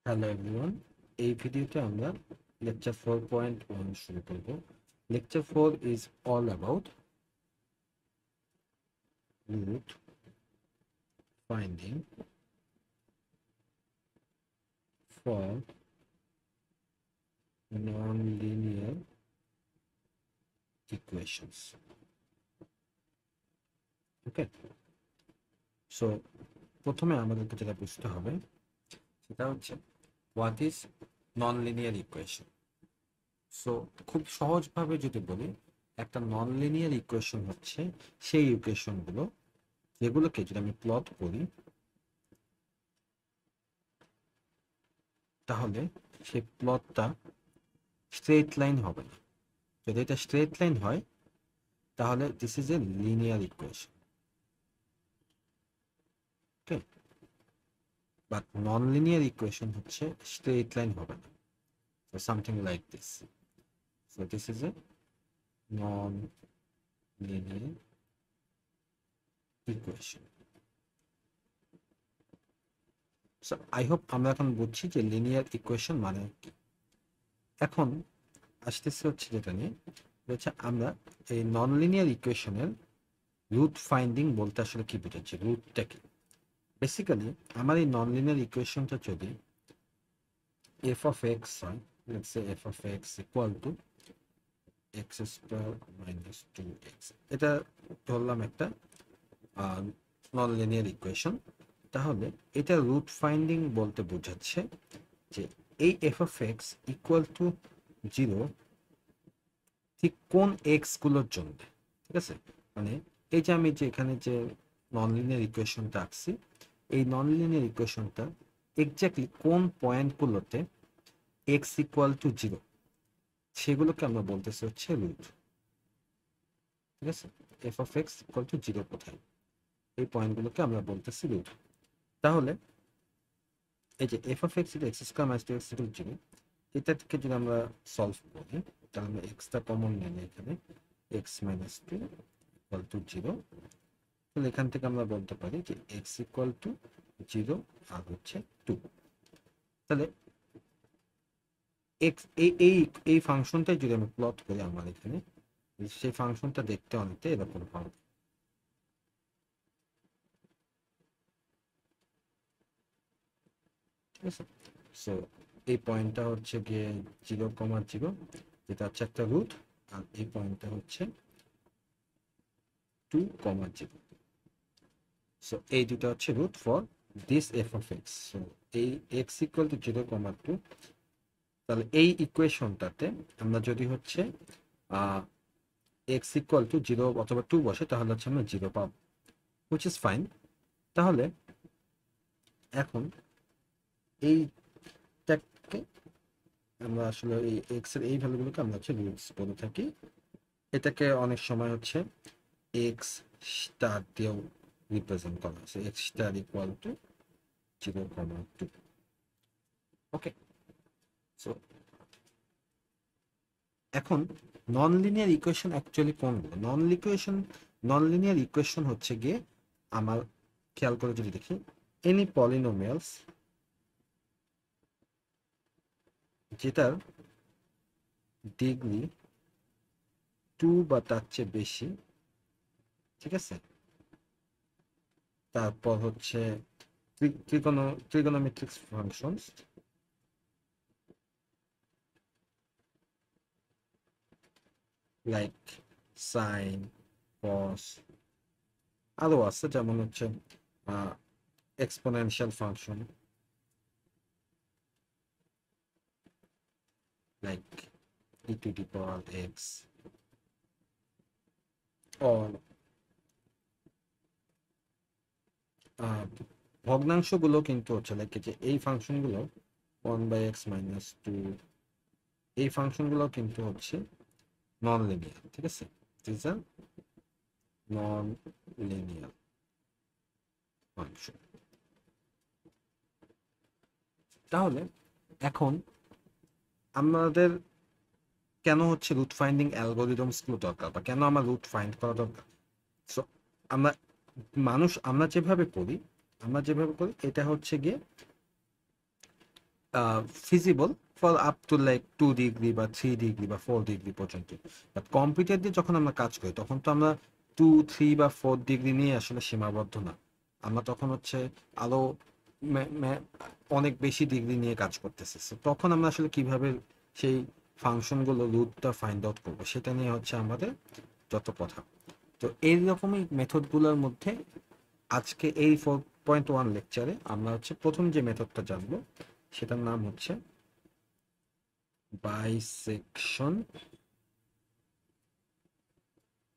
Hello everyone, এই ভিডিওতে আমরা লেকচার 4.1 শুরু করব। Lecture 4 is all about root finding for non-linear equations. Okay, so প্রথমে আমাদেরকে যেটা বুঝতে হবে সেটা হচ্ছে what is non-linear equation. So খুব সহজভাবে যদি বলি, একটা নন-লিনিয়ার ইকুয়েশন হচ্ছে সেই ইকুয়েশনগুলো যেগুলোকে যদি আমি প্লট করি তাহলে সেই প্লটটা স্ট্রেট লাইন হবে না। যদি এটা স্ট্রেট লাইন হয় তাহলে this is a linear equation. Okay, but non linear equation হচ্ছে স্ট্রেট লাইন হবে না। So something like this. So this is a non linear equation. So I hope আমরা এখন বুঝছি যে লিনিয়ার ইকুয়েশন মানে কি। এখন আসতেছে হচ্ছে যেটা নিয়ে হচ্ছে আমরা এই নন লিনিয়ার ইকুয়েশনের রুট ফাইন্ডিং বলতে আসলে কি বোঝাচ্ছি, রুটটা কি। বেসিক্যালি আমার এই নন লিনিয়ার ইকুয়েশনটা যদি এফ অফ এক্স হয়, let's say F of x equal two x square minus 2x, এটা ধরলাম একটা নন লিনিয়ার ইকুয়েশন। তাহলে এটা রুট ফাইন্ডিং বলতে বোঝাচ্ছে যে এই F of x equal to 0 ঠিক কোন এক্স গুলোর জন্য। ঠিক আছে, মানে এই যে আমি যে এখানে যে নন লিনিয়ার ইকুয়েশনটা আঁকছি, এই নন লিনিয়ার ইকুয়েশনটা এক্স্যাক্টলি কোন পয়েন্টগুলোতে এক্স ইকুয়াল টু 0 সেগুলোকে আমরা বলতেছি হচ্ছে রুট। ঠিক আছে, F of x equal to 0 কোথায়, এই পয়েন্টগুলোকে আমরা বলতেছি রুট। তাহলে এই যে F of x x square minus 2x equal 0, এটা থেকে যদি আমরা সলভ করি তাহলে আমরা এক্সটা কমন নিলে এখানে এক্স মাইনাস 2 ইকুয়াল টু 0। তাহলে এখান থেকে আমরা বলতে পারি যে এক্স ইকুয়াল টু 0 আর হচ্ছে 2। তাহলে এক্স এই এই এই ফাংশনটাই যদি আমি প্লট করি আমার এখানে, সেই ফাংশনটা দেখতে অনেকটা এরকম হবে। ঠিক আছে, সো এই পয়েন্টটা হচ্ছে গিয়ে 0,0, যেটা হচ্ছে একটা রুট, আর এই পয়েন্টটা হচ্ছে 2,0। সো এই দুটো হচ্ছে root for this F of X. So এই এক্স ইকুয়াল টু 0,2, তাহলে এই ইকুয়েশনটাতে আমরা যদি হচ্ছে এক্স ইকুয়াল টু 0 অথবা 2 বসে তাহলে হচ্ছে আমরা 0 পাবো, হুইচ ইজ ফাইন। তাহলে এখন এইটাকে আমরা আসলে এই এক্স এর এই ভ্যালুগুলোকে আমরা হচ্ছে রুটস বলে থাকি। এটাকে অনেক সময় হচ্ছে এক্স স্টার দিয়েও রিপ্রেজেন্ট করা হয়েছে, x star equal to 0,2। Okay, so এখন নন লিনিয়ার ইকুয়েশন অ্যাকচুয়ালি কোনগুলো? নন লিনিয়ার ইকুয়েশন হচ্ছে গিয়ে আমার, খেয়াল করে যদি দেখি, এনি পলিনোমিয়ালস যেটার ডিগ্রি 2 বা তার চেয়ে বেশি। ঠিক আছে, তারপর হচ্ছে ট্রিগোনোমেট্রিক ফাংশনস লাইক সাইন, কস, আরো আছে যেমন হচ্ছে exponential function like e to the power x, or ভগ্নাংশগুলো কিন্তু হচ্ছে লাইক যে এই ফাংশনগুলো 1/x-2, এই ফাংশনগুলো কিন্তু হচ্ছে নন লিনিয়ার। ঠিক আছে, this are non linear function. তাহলে এখন আমাদের কেন হচ্ছে রুট ফাইন্ডিং অ্যালগোরিদমস গুলো দরকার, বা কেন আমার রুট ফাইন্ড করা দরকার? সো আমরা আমরা যেভাবে করি এটা হচ্ছে গিয়ে feasible for up to like 2 degree বা 3 ডিগ্রি বা 4 ডিগ্রি পর্যন্ত। বাট কম্পিউটার দিয়ে যখন আমরা কাজ করি তখন তো আমরা 2, 3 বা 4 ডিগ্রি নিয়ে আসলে সীমাবদ্ধ না। আমরা তখন হচ্ছে আরো অনেক বেশি ডিগ্রি নিয়ে কাজ করতেছি। So, তখন আমরা আসলে কিভাবে সেই ফাংশনগুলো রুটটা ফাইন্ড আউট করবো সেটা নিয়ে হচ্ছে আমাদের যত কথা। তো এইরকমই মেথডগুলোর মধ্যে আজকে এই 4.1 লেকচারে আমরা হচ্ছে প্রথম যে মেথডটা জানবো সেটার নাম হচ্ছে বাইসেকশন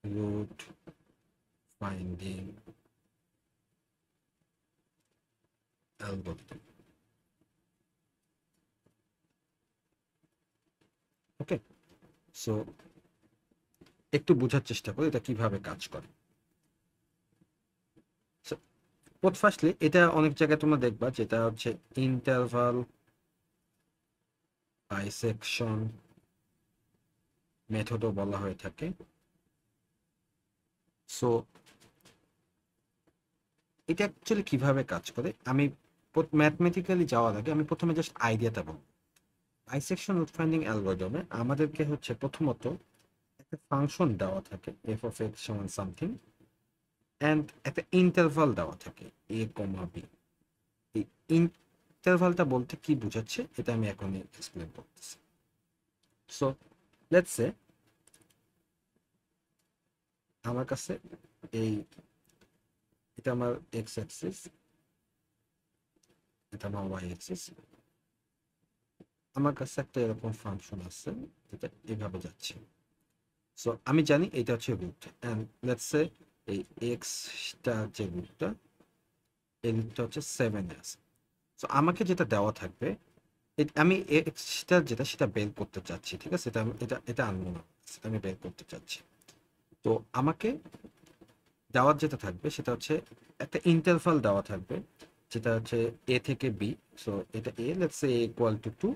রুট ফাইন্ডিং অ্যালগরিদম। ওকে, সো একটু বোঝার চেষ্টা করি এটা কিভাবে কাজ করে। ফার্স্টলি এটা অনেক জায়গায় তোমরা দেখবা যেটা হচ্ছে ইন্টারভাল বাইসেকশন মেথডও বলা হয়ে থাকে। সো এটা অ্যাকচুয়ালি কিভাবে কাজ করে আমি ম্যাথমেটিক্যালি যাওয়ার আগে আমি প্রথমে জাস্ট আইডিয়াটা বলবো। বাইসেকশন রুট ফাইন্ডিং অ্যালগরিদমে আমাদেরকে হচ্ছে প্রথমত একটা ফাংশন দেওয়া থাকে এফ অফ এক্স সমান সামথিং অ্যান্ড একটা ইন্টারভাল দেওয়া থাকে এ কমা বি। এই ইন্টারভালটা বলতে কি বোঝাচ্ছে এটা আমি এখন এক্সপ্লেন করতেছি। সো লেটস সে আমার কাছে এই এটা আমার এক্স অ্যাক্সিস, এটা আমার ওয়াই অ্যাক্সিস, আমার কাছে একটা এরকম ফাংশন আছে যেটা এভাবে যাচ্ছে। সো আমি জানি এটা হচ্ছে রুট অ্যান্ড লেটস সে এই এক্সটা যে রুটটা এই রুটটা হচ্ছে 7 এ আছে। সো আমাকে যেটা দেওয়া থাকবে আমি এক্সটা যেটা সেটা বের করতে চাচ্ছি, ঠিক আছে? এটা এটা এটা আনবো না, সেটা আমি বের করতে চাচ্ছি। তো আমাকে দেওয়ার যেটা থাকবে সেটা হচ্ছে একটা ইন্টারভাল দেওয়া থাকবে যেটা হচ্ছে এ থেকে বি। সো এটা A, let's say A equal to 2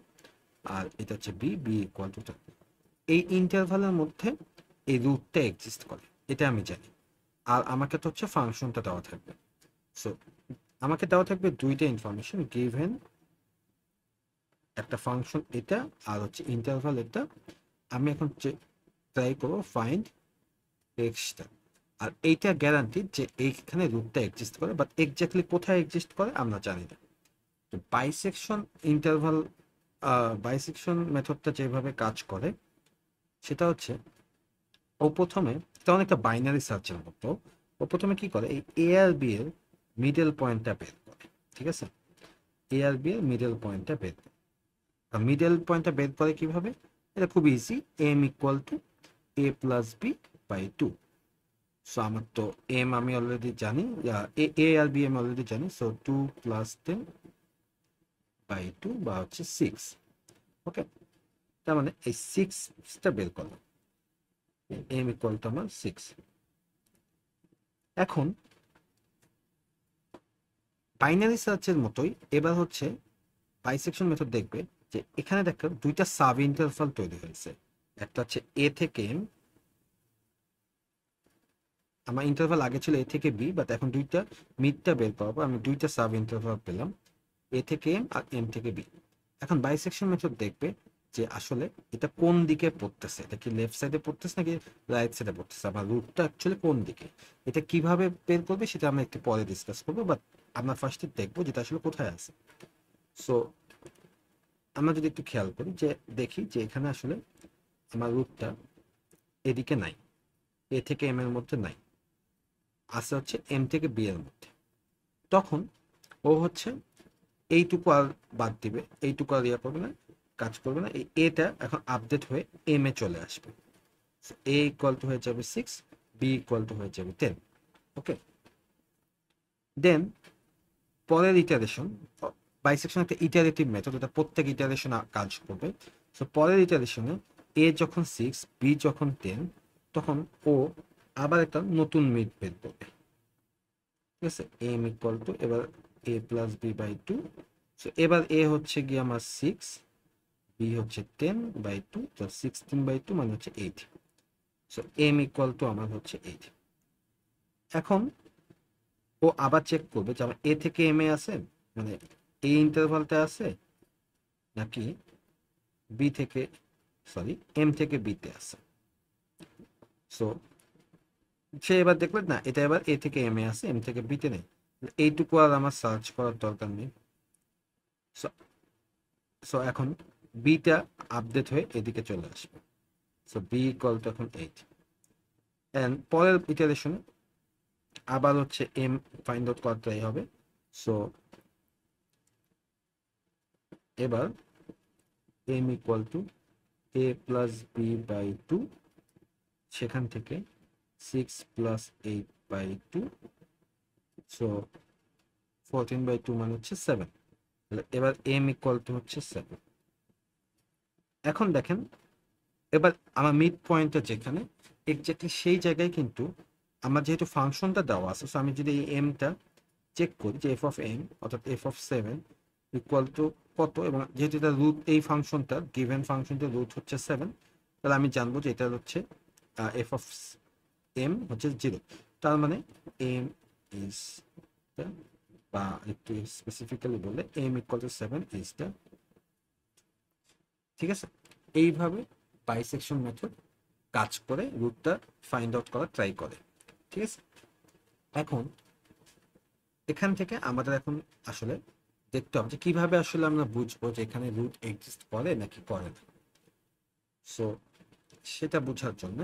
আর এটা হচ্ছে বি, বি ইকুয়াল টু 2। এই ইন্টারভালের মধ্যে এই রুটটা এক্সিস্ট করে এটা আমি জানি। আর আমাকে তো হচ্ছে ফাংশনটা দেওয়া থাকবে। সো আমাকে দেওয়া থাকবে দুইটা ইনফরমেশন, গিভেন একটা ফাংশন এটা আর হচ্ছে ইন্টারভাল এটা। আমি এখন ট্রাই করবো ফাইন্ড এক্সটা। আর এইটা গ্যারান্টি যে এইখানে রুটটা এক্সিস্ট করে, বাট এক্স্যাক্টলি কোথায় এক্সিস্ট করে আমরা জানি না। তো বাইসেকশন ইন্টারভাল বাইসেকশন মেথডটা যেভাবে কাজ করে সেটা হচ্ছে ও প্রথমে, এটা অনেকটা বাইনারি সার্চের মতো, ও প্রথমে কি করে এই এ আর বি এর মিডল পয়েন্টটা বের করে, ঠিক আছে? এ আর বি এর মিডল পয়েন্টটা বের করে। মিডল পয়েন্টটা বের করে কিভাবে? এটা খুব easy, M equal to A plus B by 2। So আমার তো এম আমি অলরেডি জানি, এ এ আর বি আমি অলরেডি জানি। সো 2 প্লাস 10 বাই 2 বা হচ্ছে 6। ওকে, তার মানে এই 6টা বের করলাম, এম ইকুয়াল টু আমার 6। এখন বাইনারি সার্চের মতোই এবার হচ্ছে বাইসেকশন মেথড দেখবে যে এখানে দেখো দুইটা সাব ইন্টারভাল তৈরি হয়েছে। একটা হচ্ছে এ থেকে এম, আমার ইন্টারভাল আগে ছিল এ থেকে বি, বাট এখন দুইটা মিডটা বের করবো, আমি দুইটা সাব ইন্টারভাল পেলাম, এ থেকে এম আর এম থেকে বি। এখন বাইসেকশন মেথড দেখবে যে আসলে এটা কোন দিকে পড়তেছে, এটা কি লেফট সাইডে পড়তেছে নাকি রাইট সাইডে পড়তেছে, আমার রুটটা অ্যাকচুয়ালি কোন দিকে। এটা কিভাবে বের করবে সেটা আমরা একটু পরে ডিসকাস করবো, বাট আমরা ফার্স্টে দেখবো যেটা আসলে কোথায় আছে। সো আমরা যদি একটু খেয়াল করি যে দেখি যে এখানে আসলে আমার রুটটা এদিকে নাই, এ থেকে এম এর মধ্যে নাই, আছে হচ্ছে এম থেকে বি এর মধ্যে। তখন ও হচ্ছে এইটুকু আর বাদ দিবে, এইটুকু আর ইয়া করবে না, কাজ করবে না, এই এটা এখন আপডেট হয়ে এম এ চলে আসবে। এ ইকুয়াল টু হয়ে যাবে 6, বি ইকুয়াল টু হয়ে যাবে 10। ওকে, দেন পরের ইটারেশন, বাইসেকশন একটা ইটারেটিভ মেথড, এটা প্রত্যেক ইটারেশন কাজ করবে। সো পরের ইটারেশনে এ যখন 6, বি যখন 10, তখন ও আবার একটা নতুন মিড বের করবে, ঠিক আছে? এম ইকুয়াল টু এবার এ প্লাস বি বাই 2। সো এবার এ হচ্ছে গিয়ে আমার 6, বি হচ্ছে 10 বাই 2, তো 16 বাই 2 মানে হচ্ছে 8। সো এম ইকুয়াল টু আমার হচ্ছে 8। এখন ও আবার চেক করবে যে আমার এ থেকে এম এ আছে, মানে এই ইন্টারভালটা আছে নাকি বি থেকে সরি এম থেকে বিতে আছে। সো সে এবার দেখলো না এটা এবার এ থেকে এম এ আছে, এম থেকে বিতে নেই, এইটুকু আর আমার সার্চ করার দরকার নেই। সো সো এখন বিটা আপডেট হয়ে এদিকে চলে আসবে। সো বি ইকুয়াল টু এখন 8 এন্ড পরের ইটারেশন আবার হচ্ছে এম ফাইন্ড আউট করতেই হবে। সো এবার M equal to A plus B by 2, সেখান থেকে 6 + 8/2, সো 14/2 মানে হচ্ছে 7। এবার এম ইকুয়াল টু হচ্ছে 7। এখন দেখেন এবার আমার মিড পয়েন্টটা যেখানে এক্স্যাক্টলি সেই জায়গায় কিন্তু আমার যেহেতু ফাংশনটা দেওয়া আছে, সো আমি যদি এই এমটা চেক করি যে এফ অফ এম অর্থাৎ এফ অফ 7 ইকুয়াল টু কত, এবং যেহেতু এটা রুট, এই ফাংশনটা গিভেন ফাংশনটা রুট হচ্ছে 7, তাহলে আমি জানবো যে এটা হচ্ছে এফ অফ এম হচ্ছে 0। তার মানে এম ইজ বা একটু স্পেসিফিক্যালি বলে M equal to 7 is the, ঠিক আছে। এইভাবে বাইসেকশন মেথড কাজ করে রুটটা ফাইন্ড আউট করার ট্রাই করে, ঠিক আছে। এখন এখান থেকে আমাদের এখন আসলে দেখতে হবে যে কিভাবে আসলে আমরা বুঝবো যে এখানে রুট এক্সিস্ট করে নাকি করে না। সো সেটা বোঝার জন্য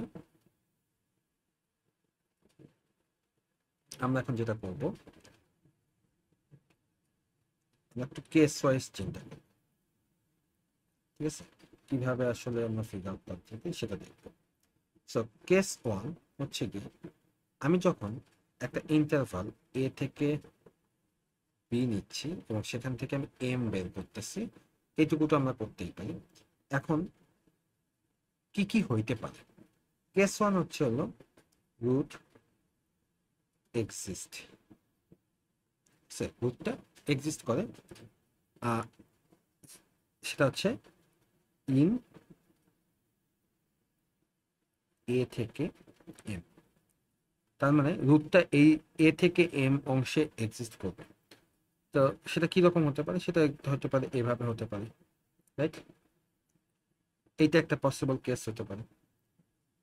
আমরা এখন যেটা করবো, একটু কেস ওয়াইজ চিন্তা করবো, ঠিক আছে, কিভাবে আসলে আমরা ফিগার আউট করতে সেটা দেখবো। সো কেস 1 হচ্ছে কি, আমি যখন একটা ইন্টারভাল এ থেকে বি নিচ্ছি এবং সেখান থেকে আমি এম বের করতেছি, এইটুকু তো আমরা করতেই পারি। এখন কি কি হইতে পারে, কেস 1 হচ্ছে হলো রুট এক্সিস্ট, রুটটা এক্সিস্ট করে, সেটা হচ্ছে ইন এ থেকে এম। তার মানে রুটটা এই এ থেকে এম অংশে এক্সিস্ট করবে। তো সেটা কি রকম হতে পারে, সেটা হতে পারে এভাবে হতে পারে, রাইট? এইটা একটা পসিবল কেস হতে পারে।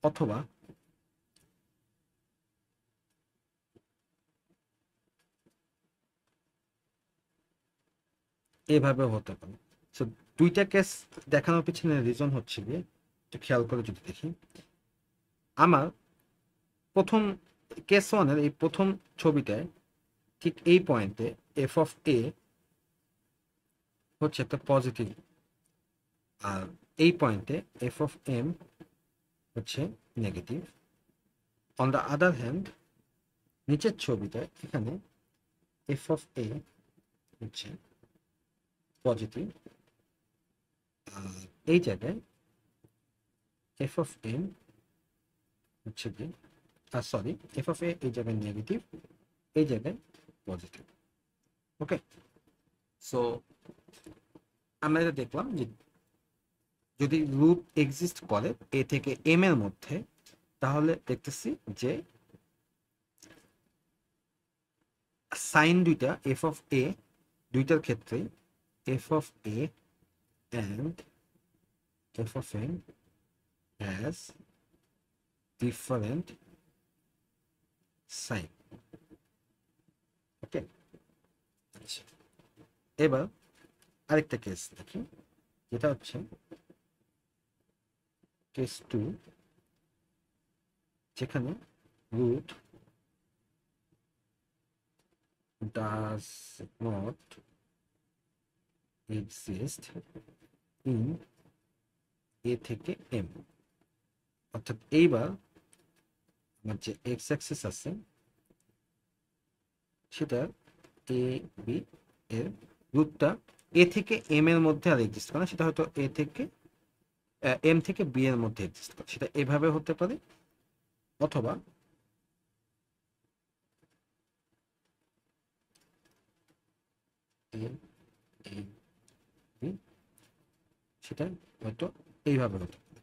অথবা এভাবে হতে পারে। সো দুইটা কেস দেখানোর পিছনে রিজন হচ্ছে গিয়ে, একটু খেয়াল করে যদি দেখি, আমার প্রথম কেস ওয়ানের এই প্রথম ছবিটায় ঠিক এই পয়েন্টে এফ অফ এ হচ্ছে একটা পজিটিভ, আর এই পয়েন্টে এফ অফ এম হচ্ছে negative. On the other hand নিচের ছবিটায় এখানে এফ অফ এ হচ্ছে পজিটিভ, আর এই জায়গায় এফ অফ এম হচ্ছে কি, সরি, এফ অফ এ এই জায়গায় নেগেটিভ, এই জায়গায় পজিটিভ। ওকে, সো আমরা এটা দেখলাম যে যদি রুট এক্সিস্ট করে এ থেকে এম এর মধ্যে, তাহলে দেখতেছি যে সাইন দুইটা এফ অফ এ দুইটার ক্ষেত্রেই F of A and F of M has different sign. Okay, আচ্ছা, এবার আরেকটা কেস দেখি, যেটা হচ্ছে কেস 2, যেখানে root does not exist in a থেকে m, অর্থাৎ এইবার আমার যে এক্স অ্যাক্সিস আছে সেটা এ বি এর রুটটা এ থেকে এম এর মধ্যে আর এক্সিস্ট করে না, সেটা হয়তো এ থেকে এম থেকে বি এর মধ্যে এক্সিস্ট করে, সেটা এভাবে হতে পারে। অথবা এম এ বি, সেটা হয়তো এইভাবে হতে পারে।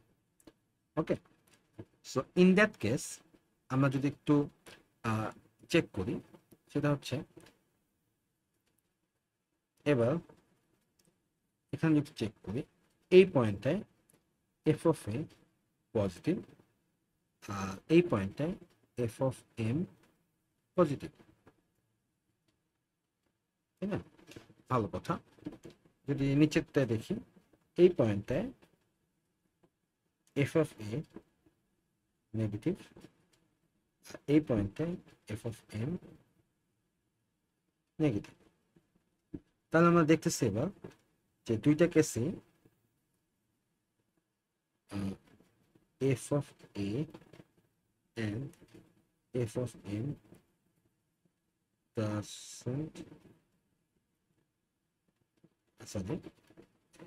ওকে, সো ইন দ্যাট কেস আমরা যদি একটু চেক করি, সেটা হচ্ছে এবার এখানে যদি চেক করি এই পয়েন্টটায় এফ অফ এ পজিটিভ আর এই পয়েন্টটায় এফ অফ এম পজিটিভ, তাই না? ভালো কথা। যদি নিচেরটায় দেখি এই পয়েন্টটায় এফ অফ এ নেগেটিভ, এই পয়েন্টটায় এফ অফ এম নেগেটিভ। তাহলে আমরা দেখতেছি এবার যে দুইটা কেসে F of A and f of m doesn't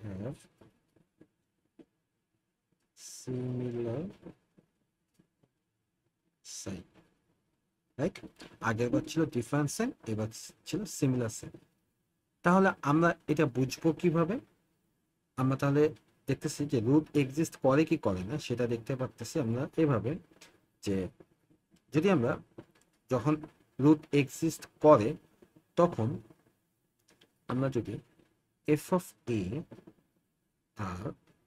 have similar sign, right? আগের বার ছিল ডিফারেন্ট সাইন, এবার ছিল সিমিলার সাইন। তাহলে আমরা এটা বুঝবো কিভাবে? আমরা তাহলে দেখতেছি যে রুট এক্সিস্ট করে কি করে না সেটা দেখতে পারতেছি আমরা এভাবে, যে যদি আমরা যখন রুট এক্সিস্ট করে তখন আমরা যদি এফ অফ এ আর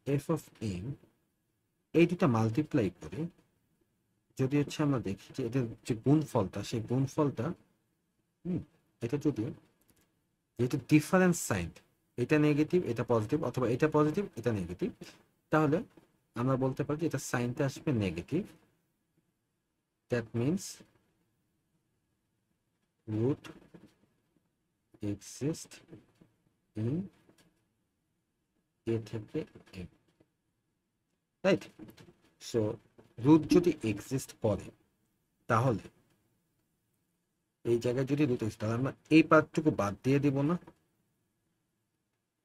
এফ অফ এম এই দুটা মাল্টিপ্লাই করে যদি হচ্ছে আমরা দেখি যে এটার যে গুণফলটা সেই গুণফলটা এটা যদি যেহেতু ডিফারেন্স সাইন, এটা নেগেটিভ এটা পজিটিভ অথবা এটা পজিটিভ এটা নেগেটিভ, তাহলে আমরা বলতে পারি যে এটা সাইনটা আসবে negative. That means root exist in a থেকে m, রাইট? সো রুট যদি এক্সিস্ট করে তাহলে এই জায়গায় যদি রুট এক্সিস্ট, তাহলে আমরা এই পার্টটুকু বাদ দিয়ে দিব না?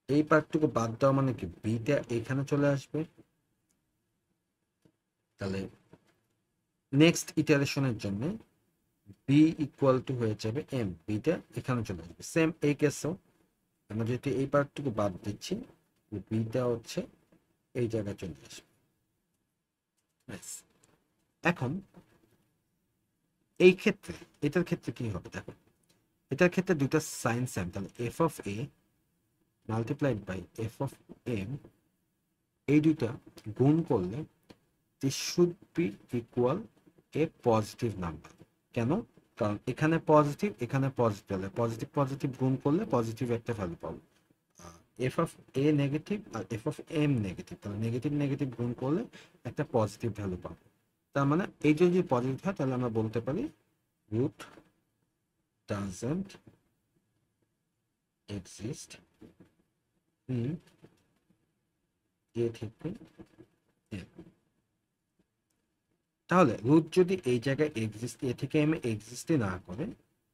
এই পার্টটুকু বাদ দেওয়া মানে কি বিটা এখানে চলে আসবে, তাহলে নেক্সট ইটারেশনের জন্য বি ইকুয়াল টু হয়ে যাবে এম, বিটা এখানে চলে আসবে। সেম এই কেসেও আমরা যেহেতু এই পার্টটুকু বাদ দিচ্ছি বিটা হচ্ছে এই জায়গায় চলে আসবে। এখন এই ক্ষেত্রে এটার ক্ষেত্রে কি হবে দেখো, এটার ক্ষেত্রে দুটো সাইন সেম, তাহলে F of A multiplied by F of M এই দুইটা গুণ করলে this should be equal a positive number. কেন? কারণ এখানে পজিটিভ এখানে পজিটিভ, হলে পজিটিভ পজিটিভ গুণ করলে পজিটিভ একটা ভ্যালু পাবো। এফ অফ এ নেগেটিভ আর এফ অফ এম নেগেটিভ, তাহলে নেগেটিভ নেগেটিভ গুণ করলে একটা পজিটিভ ভ্যালু পাবো। তার মানে এই যদি পজিটিভ হয় তাহলে আমরা বলতে পারি root doesn't exist in a থেকে m। তাহলে রুট যদি এই জায়গায় এক্সিস্ট এ থেকে এম এক্সিস্টই না করে,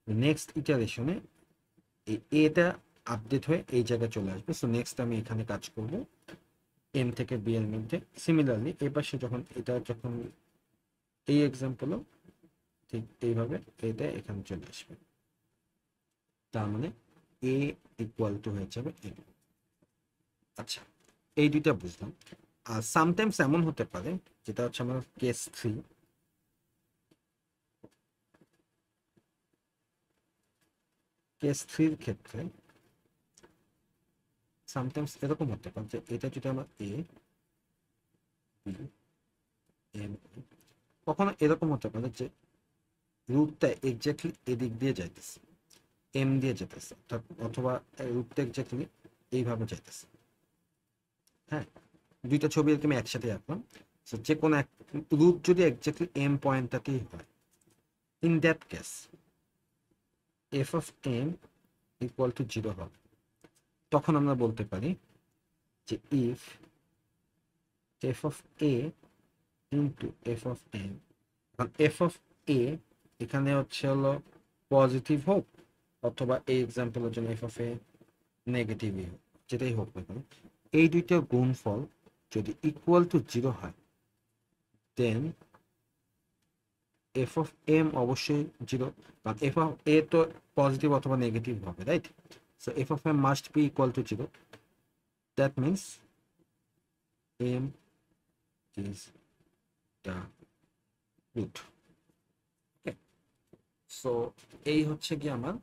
নেক্সট ইটারেশনে এটা আপডেট হয়ে এই জায়গায় চলে আসবে। সো নেক্সট আমি এখানে কাজ করব এম থেকে বি এর মধ্যে। সিমিলারলি এই পাশে যখন এটা যখন এই এক্সাম্পলও ঠিক এইভাবে এটা এখানে চলে আসবে, তার মানে এ ইকুয়াল টু হয়ে যাবে এম। আচ্ছা, এই দুইটা বুঝলাম। আর সামটাইমস এমন হতে পারে, যেটা হচ্ছে আমার কেস 3, কেস 3 ক্ষেত্রে সামটাইমস এরকম হতে পারে যে এটা যদি আমরা এ বি এম, কখনো এরকম হতে পারে যে রুটটা এক্স্যাক্টলি এদিক দিয়ে যাইতেছে, এম দিয়ে যেতেছে, অথবা রুটটা এক্স্যাক্টলি এইভাবে যাইতেছে। হ্যাঁ, দুইটা ছবি আর কি আমি একসাথে আঁকলাম। সো যে কোনো এক রুট যদি এক্স্যাক্টলি এম পয়েন্টটাতেই হয়, in that case F of M equal to 0 হবে। তখন আমরা বলতে পারি যে if F of A into F of M, কারণ এফ অফ এ এখানে হচ্ছে হলো পজিটিভ হোক অথবা এই এক্সাম্পলের জন্য এফ অফ এ নেগেটিভই হোক, যেটাই হোক না কেন, এই দুইটার গুণফল যদি ইকুয়াল টু 0 হয়, দেন এফ অফ এম অবশ্যই 0, কারণ এফ অফ এ তো পজিটিভ অথবা নেগেটিভ হবে, right? So F of M must be equal to 0। That means M is the root. Okay, so এই হচ্ছে কি আমার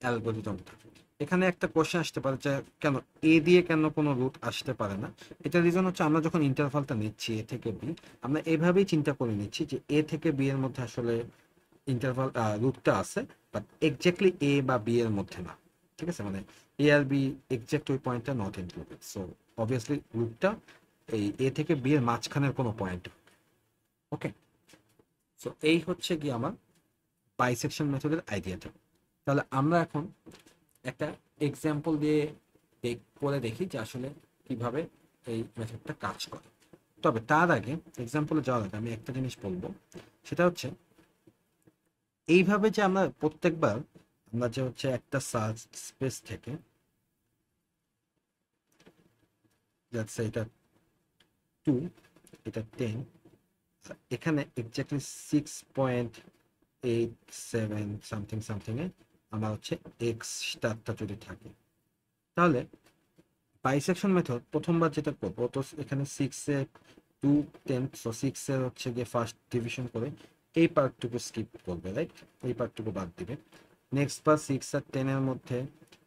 অ্যালগরিদমটা। এখানে একটা কোশ্চেন আসতে পারে যে কেন এ দিয়ে কেন কোনো রুট আসতে পারে না। এটার রিজন হচ্ছে আমরা যখন ইন্টারভালটা নিচ্ছি এ থেকে বি, আমরা এভাবেই চিন্তা করে নিচ্ছি যে এ থেকে বি এর মধ্যে আসলে ইন্টারভাল রুটটা আছে, বাট এক্স্যাক্টলি এ বা বি এর মধ্যে না। ঠিক আছে, মানে এ আর বি এক্স্যাক্ট ওই পয়েন্টটা নট ইনক্লুডেড, সো অবভিয়াসলি রুটটা এই এ থেকে বি এর মাঝখানের কোনো পয়েন্ট। ওকে, সো এই হচ্ছে কি আমার বাইসেকশন মেথডের আইডিয়াটা। তাহলে আমরা এখন একটা এক্সাম্পল দিয়ে করে দেখি যে আসলে কিভাবে এই মেথডটা কাজ করে। তবে তার আগে, এক্সাম্পলে যাওয়ার আগে আমি একটা জিনিস বলবো, সেটা হচ্ছে এইভাবে যে আমরা প্রত্যেকবার আমরা যে হচ্ছে একটা সার্চ স্পেস থেকে, এটা 2, এটা 10, এখানে এক্স্যাক্টলি 6.87 সামথিং সামথিং এ আমার হচ্ছে এক্স স্টারটা যদি থাকে, তাহলে বাইসেকশন মেথড প্রথমবার যেটা করবো, তো এখানে 6 এ 2 10, সো 6 এর হচ্ছে গিয়ে ফার্স্ট ডিভিশন করে এই পার্টটুকু স্কিপ করবে, রাইট, এই পার্টটুকু বাদ দিবে। নেক্সট বার 6 আর 10 এর মধ্যে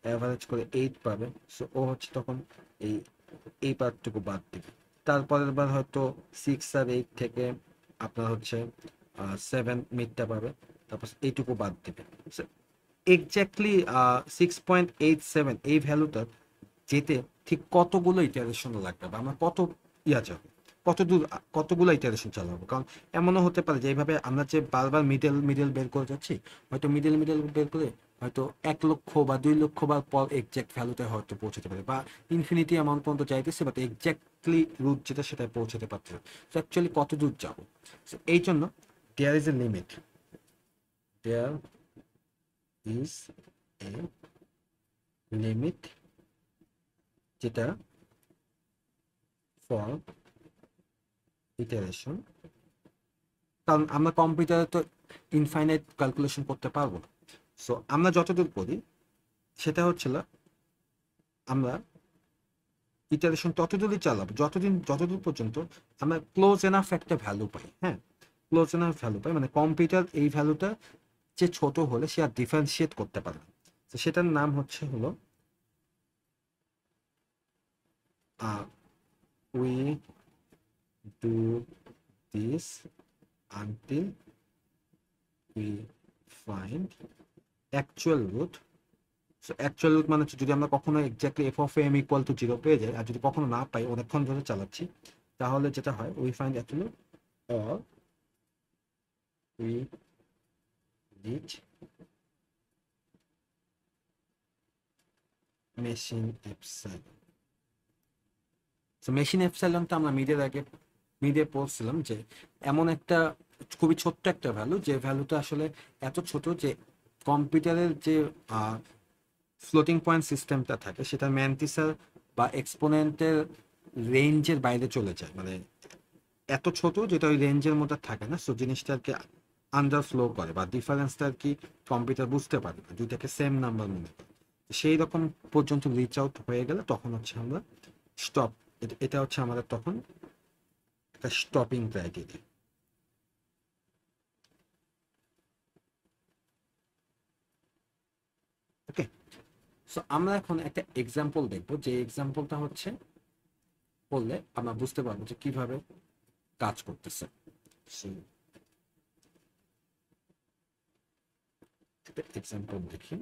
অ্যাভারেজ করে 8 পাবে, সো ও হচ্ছে তখন এই এই পার্টটুকু বাদ দিবে। তারপরের বার হয়তো 6 আর 8 থেকে আপনার হচ্ছে 7 মিডটা পাবে, তারপর এইটুকু বাদ দিবে। এক্স্যাক্টলি 6.87 এই ভ্যালুটা যেতে ঠিক কতগুলো ইটারেশন লাগবে, বা আমরা কত যাবে, কত দূর, কতগুলো ইটারেশন চালাবো। কারণ এমনও হতে পারে যে এইভাবে আমরা যে বারবার মিডল মিডল বের করে যাচ্ছি, হয়তো মিডল মিডল বের করে হয়তো 1 লক্ষ বা 2 লক্ষ বার পর এক্সাক্ট ভ্যালুতে হয়তো পৌঁছাতে পারে, বা ইনফিনিটি অ্যামাউন্ট পর্যন্ত চাইতেছে, বাট এক্স্যাক্টলি রুট যেটা সেটা পৌঁছাতে পারছে না। তো অ্যাকচুয়ালি কত দূর যাবো, এই জন্য there is a limit, there is a limit, যেটা ফর ইটারেশন। কারণ আমরা কম্পিউটারে তো ইনফাইনাইট ক্যালকুলেশন করতে পারবো না, সো আমরা যতদূর করি সেটা হচ্ছিল আমরা ইটারেশন ততদূরই চালাবো যতদূর পর্যন্ত আমরা ক্লোজ এনাফ একটা ভ্যালু পাই। হ্যাঁ, ক্লোজ এনাফ ভ্যালু পাই, মানে কম্পিউটার এই ভ্যালুটা যে ছোট হলে সে আর ডিফারেন্সিয়েট করতে পারে না, তো সেটার নাম হচ্ছে হলো we do this until we find actual root. So actual root মানে হচ্ছে যদি আমরা কখনো exactly F of M equal to 0 পেয়ে যাই, আর যদি কখনো না পাই অনেকক্ষণ ধরে চালাচ্ছি, তাহলে যেটা হয় we find actual or we reach machine epsilon. So machine এপসাইলনটা আমরা মিডে পড়ছিলাম যে এমন একটা খুবই ছোট্ট একটা ভ্যালু, যে ভ্যালুটা আসলে এত ছোট যে কম্পিউটারের যে ফ্লোটিং পয়েন্ট সিস্টেমটা থাকে সেটা ম্যান্টিসার বা এক্সপোনেন্টের রেঞ্জের বাইরে চলে যায়, মানে এত ছোট যেটা ওই রেঞ্জের মধ্যে থাকে না। সো জিনিসটা আর কি আন্ডার ফ্লো করে, বা ডিফারেন্সটা আর কি কম্পিউটার বুঝতে পারে না, দুইটাকে সেম নাম্বার মনে করে। সেই রকম পর্যন্ত রিচ আউট হয়ে গেলে তখন হচ্ছে আমরা স্টপ, এটা হচ্ছে আমাদের তখন একটা স্টপিং ক্রাইটেরিয়া। ওকে, সো আমরা এখন একটা এক্সাম্পল দেখবো, যে এক্সাম্পলটা হচ্ছে বললে আমরা বুঝতে পারবো যে কিভাবে কাজ করতেছে। So, একটা এক্সাম্পল দেখি।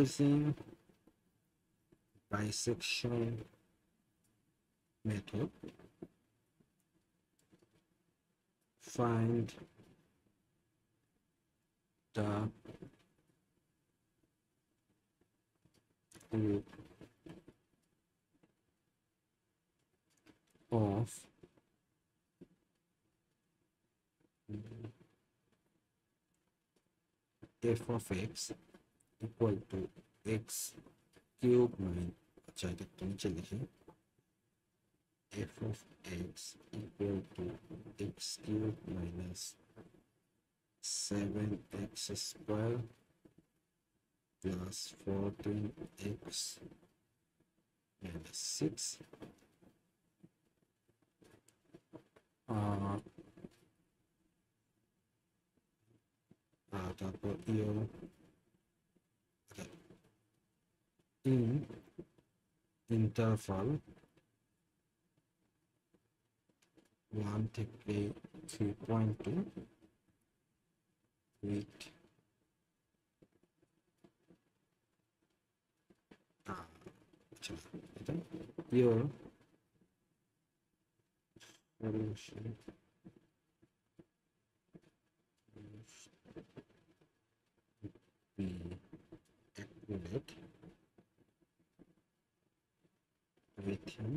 Using bisection method, find the root of f of x equal to x cube minus, আচ্ছা এটা একটু নিচে লিখি, f of x equal to x cube minus 7x square plus 14x minus 6 uh, তারপর your in interval 1 থেকে 3.2 with এটা your solution be accurate within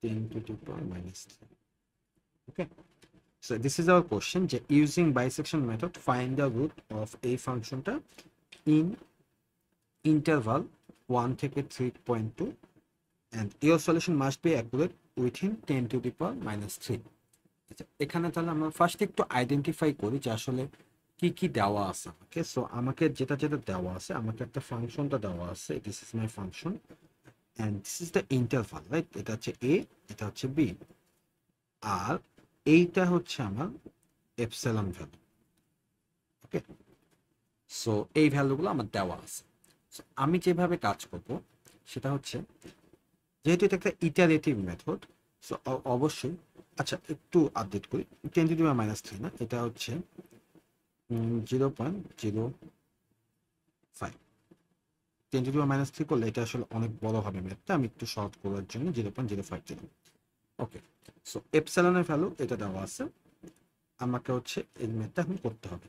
10 to the power minus 3. Okay, so this is our question, যে using bisection method find the root of a function in interval 1 থেকে 3.2 and your solution must be accurate within 10 to the power minus 3. আচ্ছা, এখানে তাহলে আমরা first একটু identify করি যে আসলে কি কি দেওয়া আছে আমাকে। সো আমাকে যেটা যেটা দেওয়া আছে, আমাকে একটা ফাংশনটা দেওয়া আছে, this is my function and this is the interval, right? এটা হচ্ছে এ, এটা হচ্ছে বি, আর এইটা হচ্ছে আমার এপসিলন ভ্যালু। ওকে, সো এই ভ্যালুগুলো আমার দেওয়া আছে। সো আমি যেভাবে কাজ করব সেটা হচ্ছে, যেহেতু এটা একটা ইটারেটিভ মেথড, সো অবশ্যই, আচ্ছা একটু আপডেট করি, 10 টু দি পাওয়ার মাইনাস 3 না, এটা হচ্ছে 0.05। 10 টু দি পাওয়ার মাইনাস 3 করলে এটা আসলে অনেক বড় হবে ম্যাথটা, আমি একটু শর্ট করার জন্য 0.05 দিলাম। ওকে, সো এপসিলনের ভ্যালু এটা দেওয়া আছে, আমাকে হচ্ছে এই ম্যাথটা এখন করতে হবে।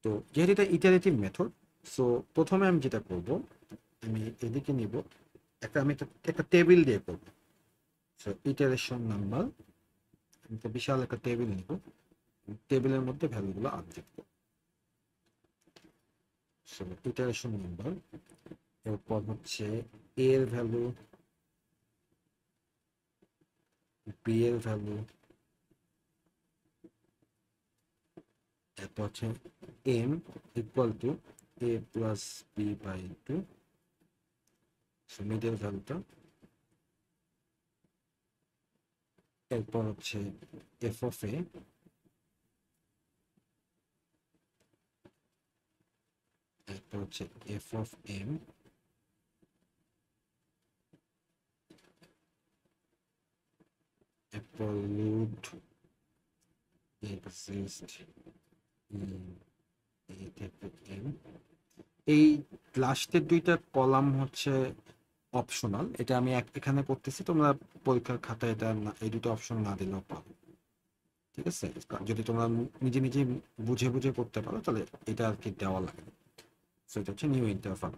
তো যেহেতু এটা ইটারেটিভ মেথড, সো প্রথমে আমি যেটা করব, আমি এদিকে নিব আমি একটা টেবিল দিয়ে করব। সো ইটারেশন নাম্বার, আমি তো বিশাল একটা টেবিল নিব, টেবিলের মধ্যে ভ্যালুগুলো আপডেট করব। সো ইটারেশন নাম্বার, এরপর হচ্ছে এ এর ভ্যালু, বি এর ভ্যালু, এরপর হচ্ছে M equal to A plus B by 2, so middle ভ্যালুটা, এরপর হচ্ছে এফ অফ এ, এরপর হচ্ছে এফ অফ এম, এরপর রুট এক্সিস্ট ইন এ থেকে এম। এই লাস্টের দুইটা কলাম হচ্ছে অপশনাল, এটা আমি এখানে করতেছি, তোমরা পরীক্ষার খাতায় এটা এই দুটো অপশন না দিলেও পারো, ঠিক আছে? যদি তোমরা নিজে নিজে বুঝে বুঝে করতে পারো তাহলে এটা আর কি দেওয়া লাগে। সো এটা হচ্ছে নিউ ইন্টারভাল।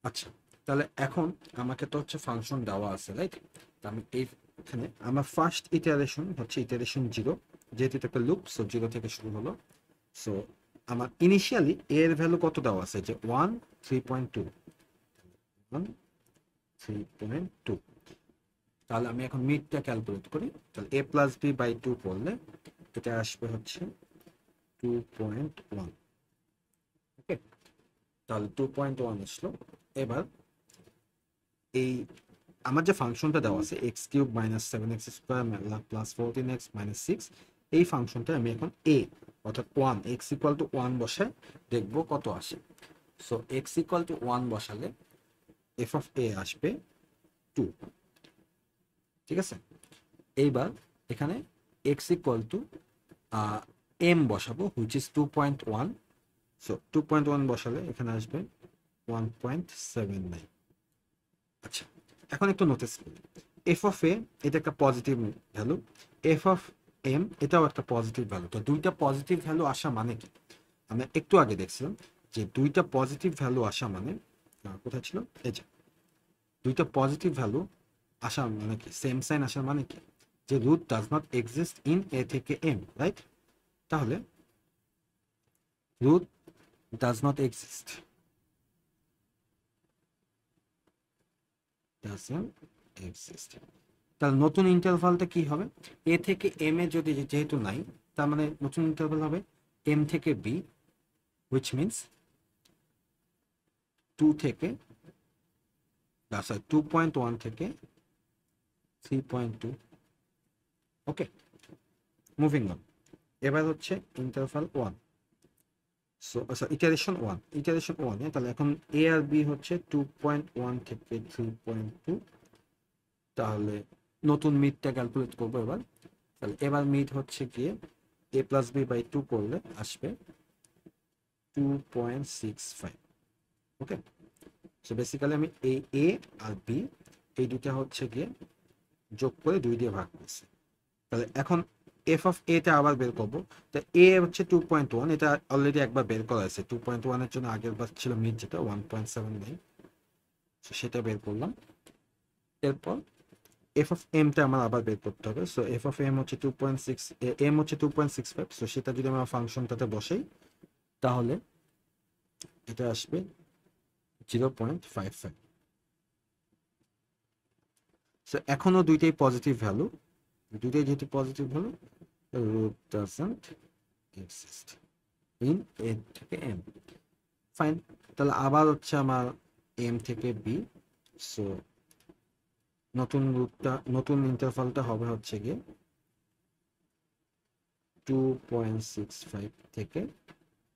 আচ্ছা, তাহলে এখন আমাকে তো হচ্ছে ফাংশন দেওয়া আছে, রাইট? তো আমি এইখানে আমার ফার্স্ট ইটারেশন হচ্ছে ইটারেশন 0, যেহেতু এটা একটা লুপ, সো 0 থেকে শুরু হলো। সো আমার ইনিশিয়ালি এর ভ্যালু কত দেওয়া আছে, যে 1 3.2, 1 3.2। তাহলে আমি এখন মিডটা ক্যালকুলেট করি, তাহলে a প্লাস বি বাই 2 করলে এটা আসবে হচ্ছে 2.1। ওকে, তাহলে 2.1 আসলো। এবার এই আমার যে ফাংশনটা দেওয়া আছে x cube minus 7x square plus 14x minus 6, এই ফাংশনটা আমি এখন এ অর্থাৎ 1 এক্স ইকুয়াল টু 1 বসায় দেখবো কত আসে। সো এক্স ইকুয়াল টু 1 বসালে এফ অফ এ আসবে 2, ঠিক আছে? এইবার এখানে এক্স ইকুয়াল টু এম বসাবো, হুইচ ইজ 2.1। সো 2.1 বসালে এখানে আসবে 1.79। আচ্ছা, এখন একটু নোটিস করি, এফ অফ এ এটা একটা positive value, F of M এটাও একটা পজিটিভ ভ্যালু। তো দুইটা পজিটিভ ভ্যালু আসা মানে কি, আমরা একটু আগে দেখছিলাম যে দুইটা পজিটিভ ভ্যালু আসা মানে, কোথায় ছিল, এই যে দুইটা পজিটিভ ভ্যালু আসা মানে কি, সেম সাইন আসা মানে কি, যে root does not exist in A থেকে এম, রাইট? তাহলে রুট ডাজ নট এক্সিস্ট, তাহলে নতুন ইন্টারভালটা কি হবে, এ থেকে এম এ যদি যেহেতু নাই, তার মানে নতুন ইন্টারভাল হবে এম থেকে বি, হুইচ মিনস 2 থেকে 2.1 থেকে 3.2। ওকে, মুভিং অন। এবার হচ্ছে ইন্টারভাল 1, সো আচ্ছা, ইটারেশন ওয়ান, তাহলে এখন এ আর বি হচ্ছে 2.1 থেকে 3.2। তাহলে নতুন মিডটা ক্যালকুলেট করবো এবার। তাহলে এবার মিড হচ্ছে গিয়ে এ প্লাস বি বাই 2 করলে আসবে 2.65। ওকে, সো বেসিক্যালি আমি এই এ আর বি এই দুটা হচ্ছে গিয়ে যোগ করে 2 দিয়ে ভাগ করছি। তাহলে এখন এফ অফ এটা আবার বের করবো। তো এ হচ্ছে 2.1, এটা অলরেডি একবার বের করা আছে। 2.1 এর জন্য আগের বার ছিল মিড যেটা 1.79, সেটা বের করলাম। এরপর এফ অফ এমটা আমার আবার বের করতে হবে। সো এফ অফ এম হচ্ছে 2.6, এম হচ্ছে 2.65। সো সেটা যদি আমার ফাংশনটাতে বসাই তাহলে এটা আসবে 0.55। সো এখনো দুইটাই পজিটিভ ভ্যালু, দুইটাই যেহেতু positive value, root doesn't exist in a থেকে m। ফাইন, তাহলে আবার হচ্ছে আমার এম থেকে বি। সো নতুন ইন্টারভালটা হবে হচ্ছে গিয়ে 2.65 থেকে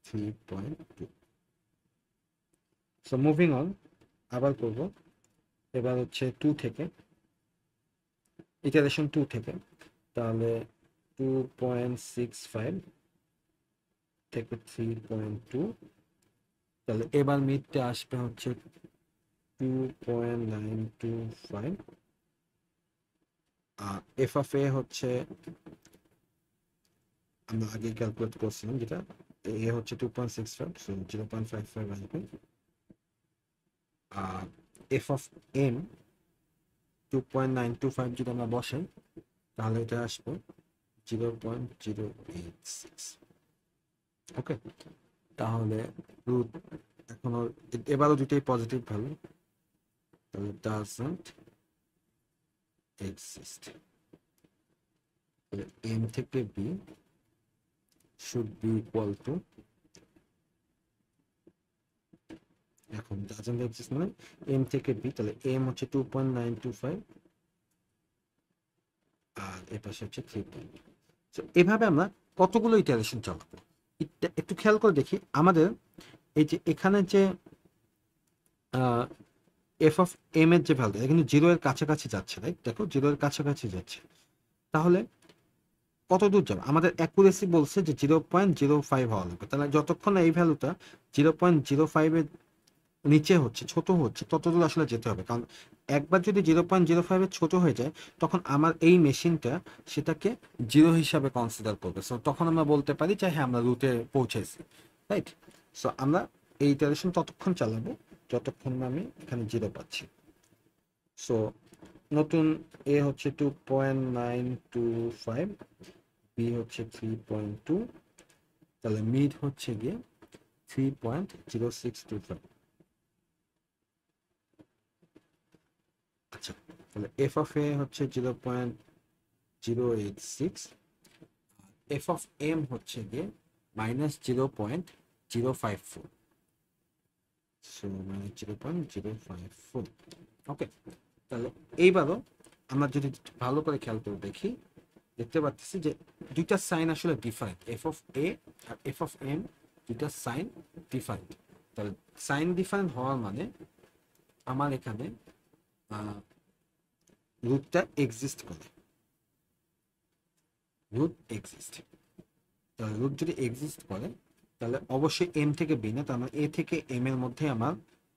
3.2। সো মুভিং অন, আবার করব। এবার হচ্ছে 2 থেকে, ইটারেশন 2 থেকে, তাহলে 2.65 থেকে 3.2। তাহলে এবার মিডটা আসবে হচ্ছে 2.925। আর এফ অফ এ হচ্ছে আমরা আগে ক্যালকুলেট করছিলাম, যেটা এ হচ্ছে 2.65, সো 0.55 আসবে। আর এফ অফ এম 2.925 যদি আমরা বসাই তাহলে এটা আসবে 0.086। ওকে, তাহলে রুট এখনো এবারও দুটোই পজিটিভ ভ্যালু, তাহলে ডাজন্ট এক্সিস্ট। এম থেকে B should be equal to, এখন ডাজন্ট এক্সিস্ট মানে এম থেকে বি, তাহলে এম হচ্ছে 2.925 আর এ পাশে হচ্ছে 3. এভাবে আমরা কতগুলো ইটারেশন চালাবো একটু খেয়াল করে দেখি। আমাদের এই যে এখানে যে এফ অফ এম এর যে ভ্যালু কিন্তু 0 এর কাছাকাছি যাচ্ছে, রাইট? দেখো 0 এর কাছাকাছি যাচ্ছে। তাহলে কত দূর যাবে? আমাদের অ্যাকুরেসি বলছে যে 0.05 হওয়া লাগবে। তাহলে যতক্ষণ এই ভ্যালুটা 0.05 এর নিচে হচ্ছে, ছোট হচ্ছে, ততদূর আসলে যেতে হবে। কারণ একবার যদি 0.05 এর ছোট হয়ে যায় তখন আমার এই মেশিনটা সেটাকে 0 হিসাবে কনসিডার করবে। সো তখন আমরা বলতে পারি যে হ্যাঁ আমরা রুটে পৌঁছেছি, রাইট? সো আমরা এই ইটারেশন ততক্ষণ চালাবো যতক্ষণ না আমি এখানে 0 পাচ্ছি। সো নতুন এ হচ্ছে 2.925, বি হচ্ছে 3.2, তাহলে মিড হচ্ছে গিয়ে 3.0625। আচ্ছা, তাহলে এফ অফ এ হচ্ছে 0.086, এফ অফ এম হচ্ছে গিয়ে -0.054, সো -0.054। ওকে, তাহলে এইবারও আমরা যদি ভালো করে খেয়াল করে দেখি দেখতে পাচ্ছি যে দুইটা সাইন আসলে ডিফারেন্ট। এফ অফ এ আর এফ অফ এম দুইটা সাইন ডিফারেন্ট। তাহলে সাইন ডিফারেন্ট হওয়ার মানে আমার এখানে রুটটা এক্সিস্ট করে, রুট এক্সিস্ট। তাহলে রুট যদি এক্সিস্ট করে তাহলে অবশ্যই এম থেকে বি না, তার মানে এ থেকে এম এর মধ্যে আমার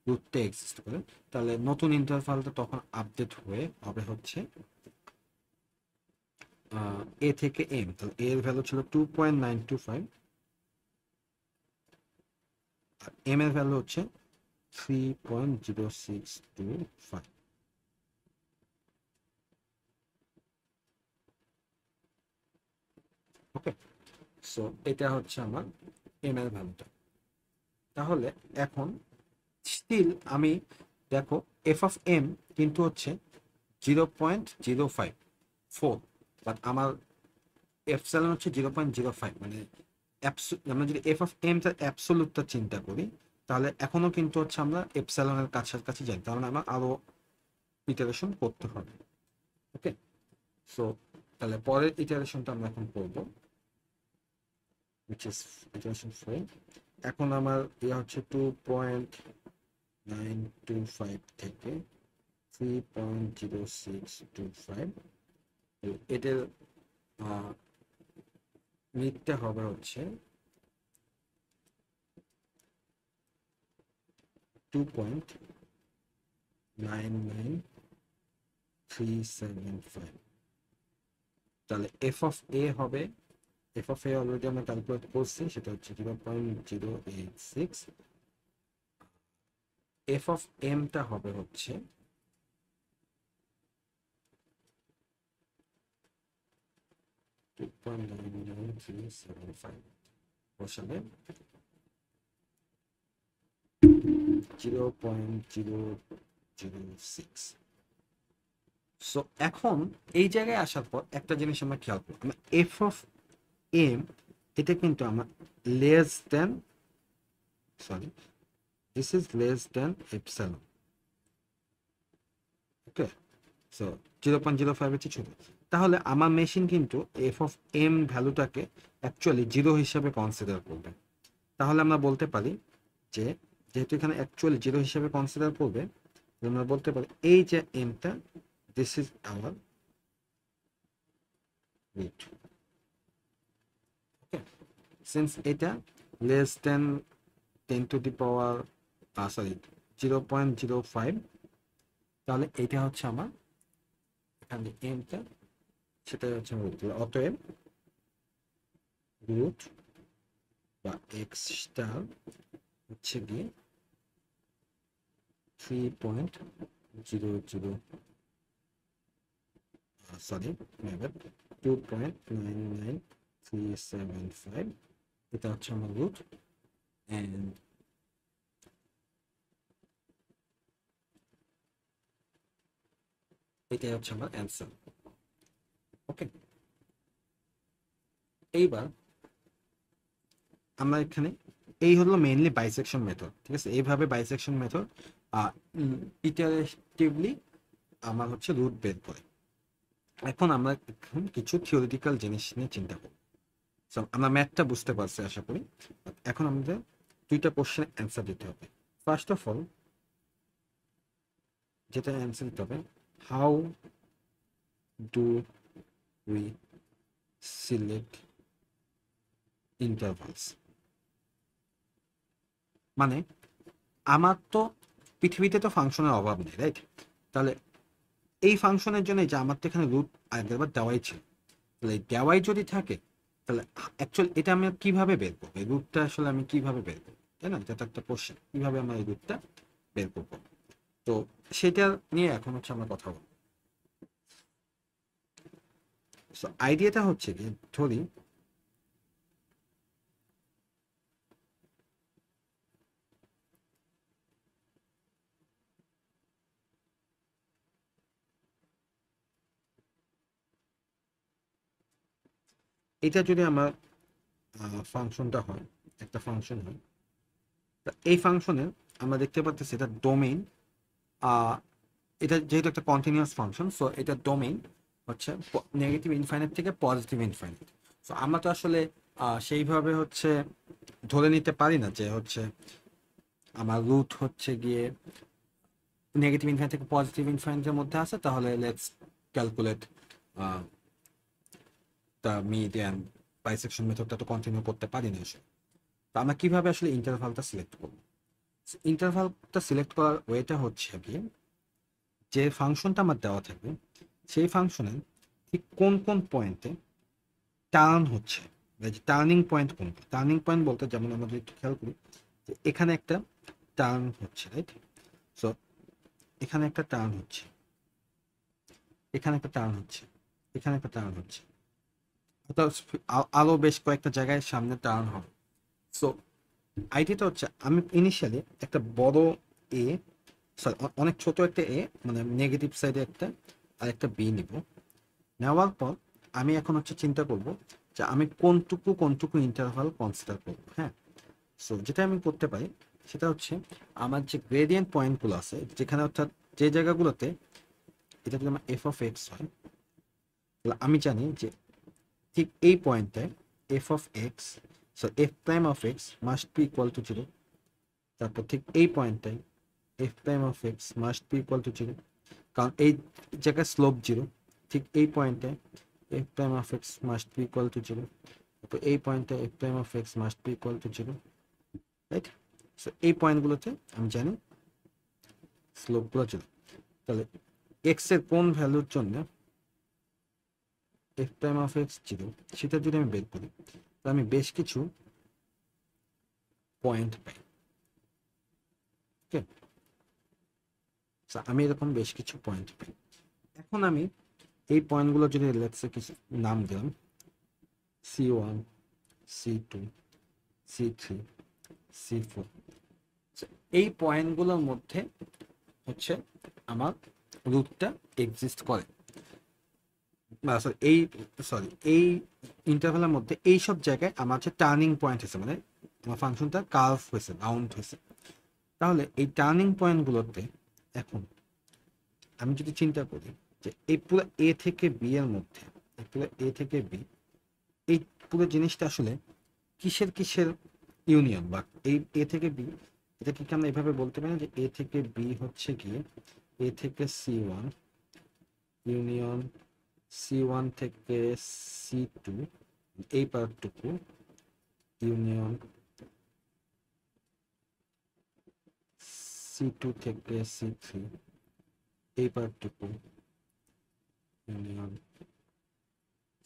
রুটটা এক্সিস্ট করে। তাহলে নতুন ইন্টারভালটা তখন আপডেট হয়ে হবে হচ্ছে এ থেকে এম। তাহলে এর ভ্যালু ছিল 2.925 আর এম এর ভ্যালু হচ্ছে 3.0625। ওকে, সো এটা হচ্ছে আমার এম এর ভ্যালুটা। তাহলে এখন স্টিল আমি দেখো এফ অফ এম কিন্তু হচ্ছে 0.054, বাট আমার এপসাইলন হচ্ছে 0.05। মানে আমরা যদি এফ অফ এম তার অ্যাবসোলুটটা চিন্তা করি তাহলে এখনো কিন্তু হচ্ছে আমরা এপসাইলনের কাছাকাছি যাই, কারণ আমরা আরো ইটারেশন করতে হবে। ওকে, সো তাহলে পরের ইটারেশনটা আমরা এখন করব, which is iteration 4। এখন আমার ইয়ে হচ্ছে 2.925 থেকে 3.0625, এটার মিডটা হবে হচ্ছে 2.99375। তাহলে এফ অফ এ হবে, এফ অফ এ অলরেডি আমরা ক্যালকুলেট করছি, সেটা হচ্ছে 0.086। এফ অফ এমটা হবে হচ্ছে 2.99375 বসালে 0.006। সো এখন এই জায়গায় আসার পর একটা জিনিস আমরা খেয়াল করি, আমরা এফ অফ এম এটা কিন্তু আমার less than, sorry, this is less than epsilon. Okay, so 0.05 হচ্ছে ছোট। তাহলে আমার মেশিন কিন্তু এফ অফ এম ভ্যালুটাকে অ্যাকচুয়ালি 0 হিসাবে কনসিডার করবে। তাহলে আমরা বলতে পারি যে যেহেতু এখানে অ্যাকচুয়ালি 0 হিসাবে কনসিডার করবে, আমরা বলতে পারি এই যে এমটা, this is our root. Okay, since এটা less than 10 to the power, sorry, 0.05, তাহলে এটা হচ্ছে আমার এখানে এমটা, সেটা হচ্ছে আমার রুট। অতএব রুট বা এক্স স্টার হচ্ছে গিয়ে 3.00, সরি, 2.99375, এটা হচ্ছে আমার রুট। এন্ড এটাই হচ্ছে আমার অ্যান্সার। ওকে, এইবার আমরা এখানে, এই হলো মেইনলি বাইসেকশন মেথড, ঠিক আছে? এইভাবে বাইসেকশন মেথড ইটারেটিভলি আমার হচ্ছে রুট বের করে। এখন আমরা এখন কিছু থিওরিটিক্যাল জিনিস নিয়ে চিন্তা করব। আমরা ম্যাথটা বুঝতে পারছি আশা করি। এখন আমাদের দুইটা কোশ্চেন অ্যান্সার দিতে হবে। ফার্স্ট অফ অল যেটা অ্যান্সার দিতে হবে, how do we select intervals. মানে আমার তো পৃথিবীতে তো ফাংশনের অভাব নেই, রাইট? তাহলে এই ফাংশনের জন্য যে আমার তো এখানে রুট আগেরবার দেওয়াই ছিল, তাহলে দেওয়াই যদি থাকে তাহলে অ্যাকচুয়ালি এটা আমি কিভাবে বের করবো, এই রুটটা আসলে আমি কিভাবে বের করবো, তাই না? এটা একটা কোশ্চেন, কিভাবে আমরা এই রুটটা বের করবো। তো সেটা নিয়ে এখন হচ্ছে আমরা কথা বলবো। সো আইডিয়াটা হচ্ছে কি, ধরি এটা যদি আমার ফাংশনটা হয়, একটা ফাংশন হয়, এই ফাংশনে আমরা দেখতে পাচ্ছি এটা ডোমেইন, এটা যেহেতু একটা কন্টিনিউয়াস ফাংশন, সো এটা ডোমেইন হচ্ছে নেগেটিভ ইনফাইনাইট থেকে পজিটিভ ইনফাইনাইট। সো আমরা তো আসলে সেইভাবে হচ্ছে ধরে নিতে পারি না যে হচ্ছে আমার রুট হচ্ছে গিয়ে নেগেটিভ ইনফাইনাইট থেকে পজিটিভ ইনফাইনাইটের মধ্যে আছে, তাহলে let's calculate the median bisection মেথডটা তো কন্টিনিউ করতে পারি না আসলে। তো আমরা কিভাবে আসলে ইন্টারভালটা সিলেক্ট করব? ইন্টারভালটা সিলেক্ট করার ওয়েটা হচ্ছে কি, যে ফাংশনটা আমার দেওয়া থাকবে সেই ফাংশনের ঠিক কোন কোন পয়েন্টে টার্ন হচ্ছে, টার্নিং পয়েন্ট কোনটা। টার্নিং পয়েন্ট বলতে যেমন আমরা যদি একটু খেয়াল করি যে এখানে একটা টার্ন হচ্ছে, রাইট? সো এখানে একটা টার্ন হচ্ছে, এখানে একটা টার্ন হচ্ছে, এখানে একটা টার্ন হচ্ছে, আরো বেশ কয়েকটা জায়গায় সামনে টার্ন হবে। সো আইডিয়াটা হচ্ছে আমি ইনিশিয়ালি একটা বড় এ, সরি, অনেক ছোট একটা এ, মানে নেগেটিভ সাইডে একটা আর একটা বি নিব। নেওয়ার পর আমি এখন হচ্ছে চিন্তা করব যে আমি কোনটুকু কোনটুকু ইন্টারভাল কনসিডার করব। হ্যাঁ, সো যেটা আমি করতে পারি সেটা হচ্ছে আমার যে গ্রেডিয়েন্ট পয়েন্টগুলো আছে, যেখানে অর্থাৎ যে জায়গাগুলোতে এটা যদি আমার এফ অফ এক্স হয়, তাহলে আমি জানি যে ঠিক এই পয়েন্টে F of X so F prime of X must be equal to zero. তারপর ঠিক এই পয়েন্টটাই F prime of X must be equal to zero, কারণ এই জায়গায় স্লোপ জিরো। ঠিক এই পয়েন্টে F prime of X must be equal to zero, তারপর এই পয়েন্টে F prime of X must be equal to zero, right? So এই পয়েন্টগুলোতে আমি জানি স্লোপগুলো জিরো। তাহলে এক্স এর কোন ভ্যালুর জন্য F prime of x zero সেটা যদি আমি বের করি, তাহলে আমি বেশ কিছু পয়েন্ট পাই। ওকে, আমি এরকম বেশ কিছু পয়েন্ট পাই। এখন আমি এই পয়েন্টগুলো যদি লেটসে কিছু নাম দিলাম, C1, C2, C3, C4, এই পয়েন্টগুলোর মধ্যে হচ্ছে আমার রুটটা এক্সিস্ট করে। এই ইন্টারভ্যালের মধ্যে এই সব জায়গায় আমার হচ্ছে টার্নিং পয়েন্ট হয়েছে, মানে আমার ফাংশনটা কার্ভ হয়েছে, রাউন্ড হয়েছে। তাহলে এই টার্নিং পয়েন্টগুলোতে এখন আমি যদি চিন্তা করি যে এই পুরো এ থেকে বি এর মধ্যে, এই পুরো এ থেকে বি, এই পুরো জিনিসটা আসলে কিসের কিসের ইউনিয়ন, বা এই এ থেকে বি, এটা কি আমরা এভাবে বলতে পারি যে এ থেকে বি হচ্ছে গিয়ে এ থেকে C1 ইউনিয়ন C1 থেকে C2, এই পার্টটুকু ইউনিয়ন C2 থেকে C3, এই পার্টটুকু ইউনিয়ন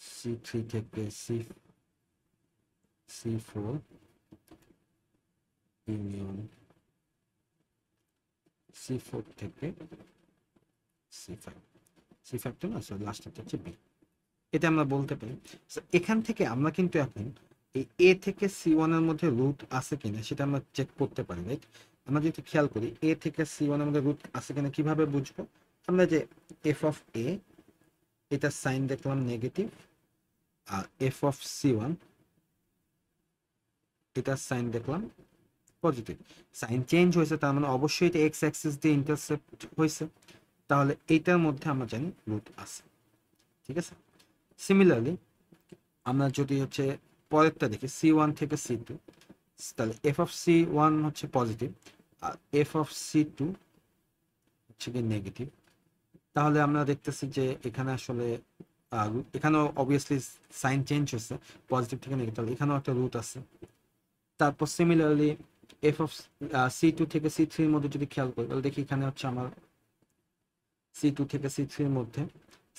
C3 থেকে C4 ইউনিয়ন C4 থেকে C5, C5 তো না, সরি লাস্টটা হচ্ছে বি। এটা আমরা বলতে পারি। এখান থেকে আমরা কিন্তু এখন এই এ থেকে C1 এর মধ্যে রুট আছে কিনা সেটা আমরা চেক করতে পারি, রাইট? আমরা যদি খেয়াল করি এ থেকে C1 এর মধ্যে রুট আছে কিনা কিভাবে বুঝবো? আমরা যে এফ অফ এ, এটা সাইন দেখলাম নেগেটিভ, আর এফ অফ C1 এটা সাইন দেখলাম পজিটিভ। সাইন চেঞ্জ হয়েছে, তার মানে অবশ্যই এটা এক্স অ্যাক্সিস দিয়ে ইন্টারসেপ্ট হয়েছে, তাহলে এইটার মধ্যে আমরা জানি রুট আছে। ঠিক আছে, সিমিলারলি আমরা যদি হচ্ছে পরেরটা দেখি C1 থেকে C2, তাহলে এফ অফ C1 হচ্ছে positive R F of C2 হচ্ছে কি নেগেটিভ। তাহলে আমরা দেখতেছি যে এখানে আসলে এখানেও অবভিয়াসলি সাইন চেঞ্জ হচ্ছে পজিটিভ থেকে নেগেটিভ, তাহলে এখানেও একটা রুট আছে। তারপর সিমিলারলি এফ অফ C2 থেকে C3 এর মধ্যে যদি খেয়াল করি, তাহলে দেখি এখানে হচ্ছে আমার C2 থেকে C3 এর মধ্যে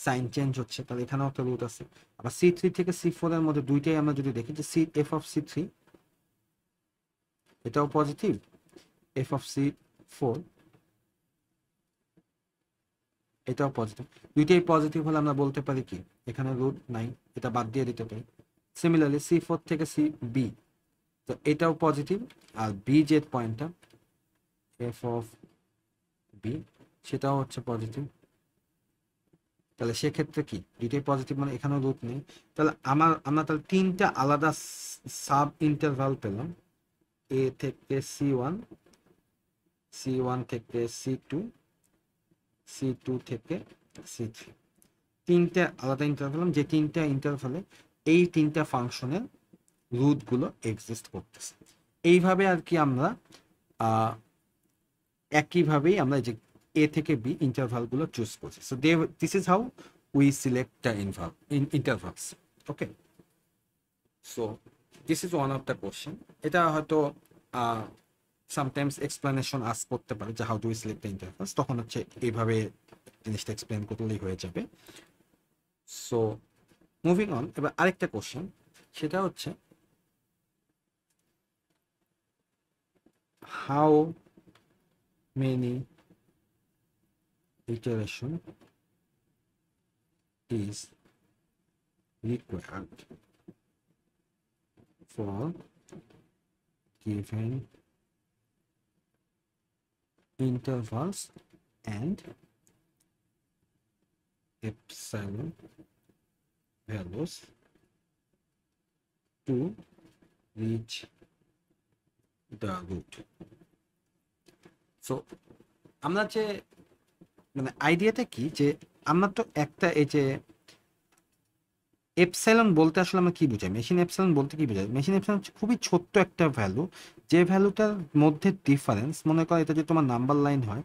সাইন চেঞ্জ হচ্ছে, তাহলে এখানেও একটা রুট আছে। আবার C3 থেকে C4 এর মধ্যে দুইটাই আমরা যদি দেখি যে এফ অফ C3 এটাও পজিটিভ, এফ অফ C4 এটাও পজিটিভ, দুইটাই পজিটিভ হলে আমরা বলতে পারি কি এখানে রুট নাই, এটা বাদ দিয়ে দিতে পারি। সিমিলারলি C4 থেকে CB, তো এটাও পজিটিভ, আর বি যে পয়েন্টটা এফ অফ বি সেটাও হচ্ছে পজিটিভ, তাহলে সেক্ষেত্রে কি দুইটাই পজিটিভ, মানে এখানেও রুট নেই। তাহলে আমরা তাহলে তিনটা আলাদা সাব ইন্টারভাল পেলাম, এ থেকে C1, C1 থেকে C2, C2 থেকে C3, তিনটা আলাদা ইন্টারভাল পেলাম, যে তিনটা ইন্টারভালে এই তিনটা ফাংশনের রুটগুলো এক্সিস্ট করতেছে। এইভাবে আর কি আমরা একইভাবেই আমরা যে এ থেকে বি ইন্টারভালগুলো চুজ করছি। So this is how we select the intervals. Okay, so this is one of the question. এটা হয়তো সামটাইমস এক্সপ্লেনেশন আস করতে পারে যে how do we select the intervals, তখন হচ্ছে এইভাবে জিনিসটা এক্সপ্লেন করলেই হয়ে যাবে। সো মুভিং অন, এবার আরেকটা কোশ্চেন, সেটা হচ্ছে how many iteration is required for given intervals and epsilon values to reach the root. So আমরা যে মানে আইডিয়াটা কি, যে আমরা তো একটা এই যে এপসাইলন বলতে আসলে আমরা কি বুঝাই, মেশিন এপসাইলন বলতে কি বোঝায়, মেশিন এপসাইলন খুবই ছোট্ট একটা ভ্যালু, যে ভ্যালুটার মধ্যে ডিফারেন্স, মনে করো এটা যদি তোমার নাম্বার লাইন হয়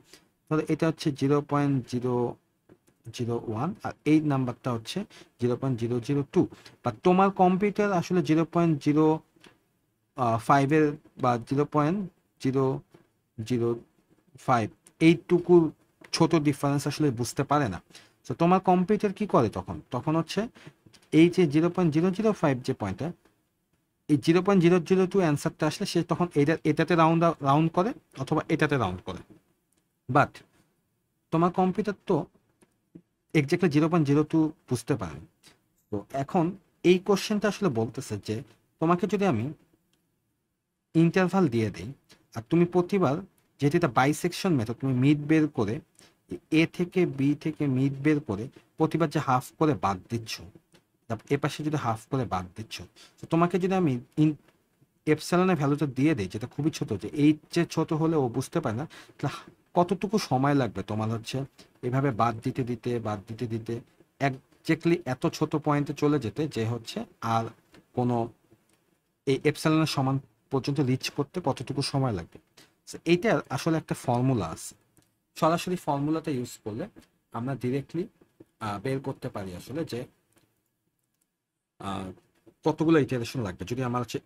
তাহলে এটা হচ্ছে 0.001 আর এই নাম্বারটা হচ্ছে 0.002, বা তোমার কম্পিউটার আসলে 0.05-এর বা 0.005 এইটুকুর ছোট ডিফারেন্স আসলে বুঝতে পারে না। তো তোমার কম্পিউটার কি করে তখন, তখন হচ্ছে এই যে 0.005 যে পয়েন্টটা, এই 0.002 অ্যান্সারটা আসলে সে তখন এটাতে রাউন্ড রাউন্ড করে অথবা এটাতে রাউন্ড করে। বাট তোমার কম্পিউটার তো এক্স্যাক্টলি 0.02 বুঝতে পারে। তো এখন এই কোশ্চেনটা আসলে বলতেছে যে তোমাকে যদি আমি ইন্টারভাল দিয়ে দেই আর তুমি প্রতিবার, যেহেতু এটা বাইসেকশন মেথড, তুমি মিড বের করে এ থেকে বি থেকে মিড বের করে প্রতিবার যে হাফ করে বাদ দিচ্ছ, এ পাশে যদি হাফ করে বাদ দিচ্ছ, তো তোমাকে যদি আমি এপসাইলনের ভ্যালুটা দিয়ে দেই যেটা খুবই ছোট, যে এই যে ছোট হলে ও বুঝতে পারে না, তাহলে কতটুকু সময় লাগবে তোমার হচ্ছে এভাবে বাদ দিতে দিতে বাদ দিতে দিতে একজ্যাক্টলি এত ছোট পয়েন্টে চলে যেতে, যে হচ্ছে আর কোনো এই এপসাইলনের সমান পর্যন্ত রিচ করতে কতটুকু সময় লাগবে। এইটার আসলে একটা ফর্মুলা আছে, সরাসরি ফর্মুলাটা ইউজ করলে আমরা ডিরেক্টলি বের করতে পারি আসলে যে কতগুলো ইটারেশন লাগবে। যদি আমার হচ্ছে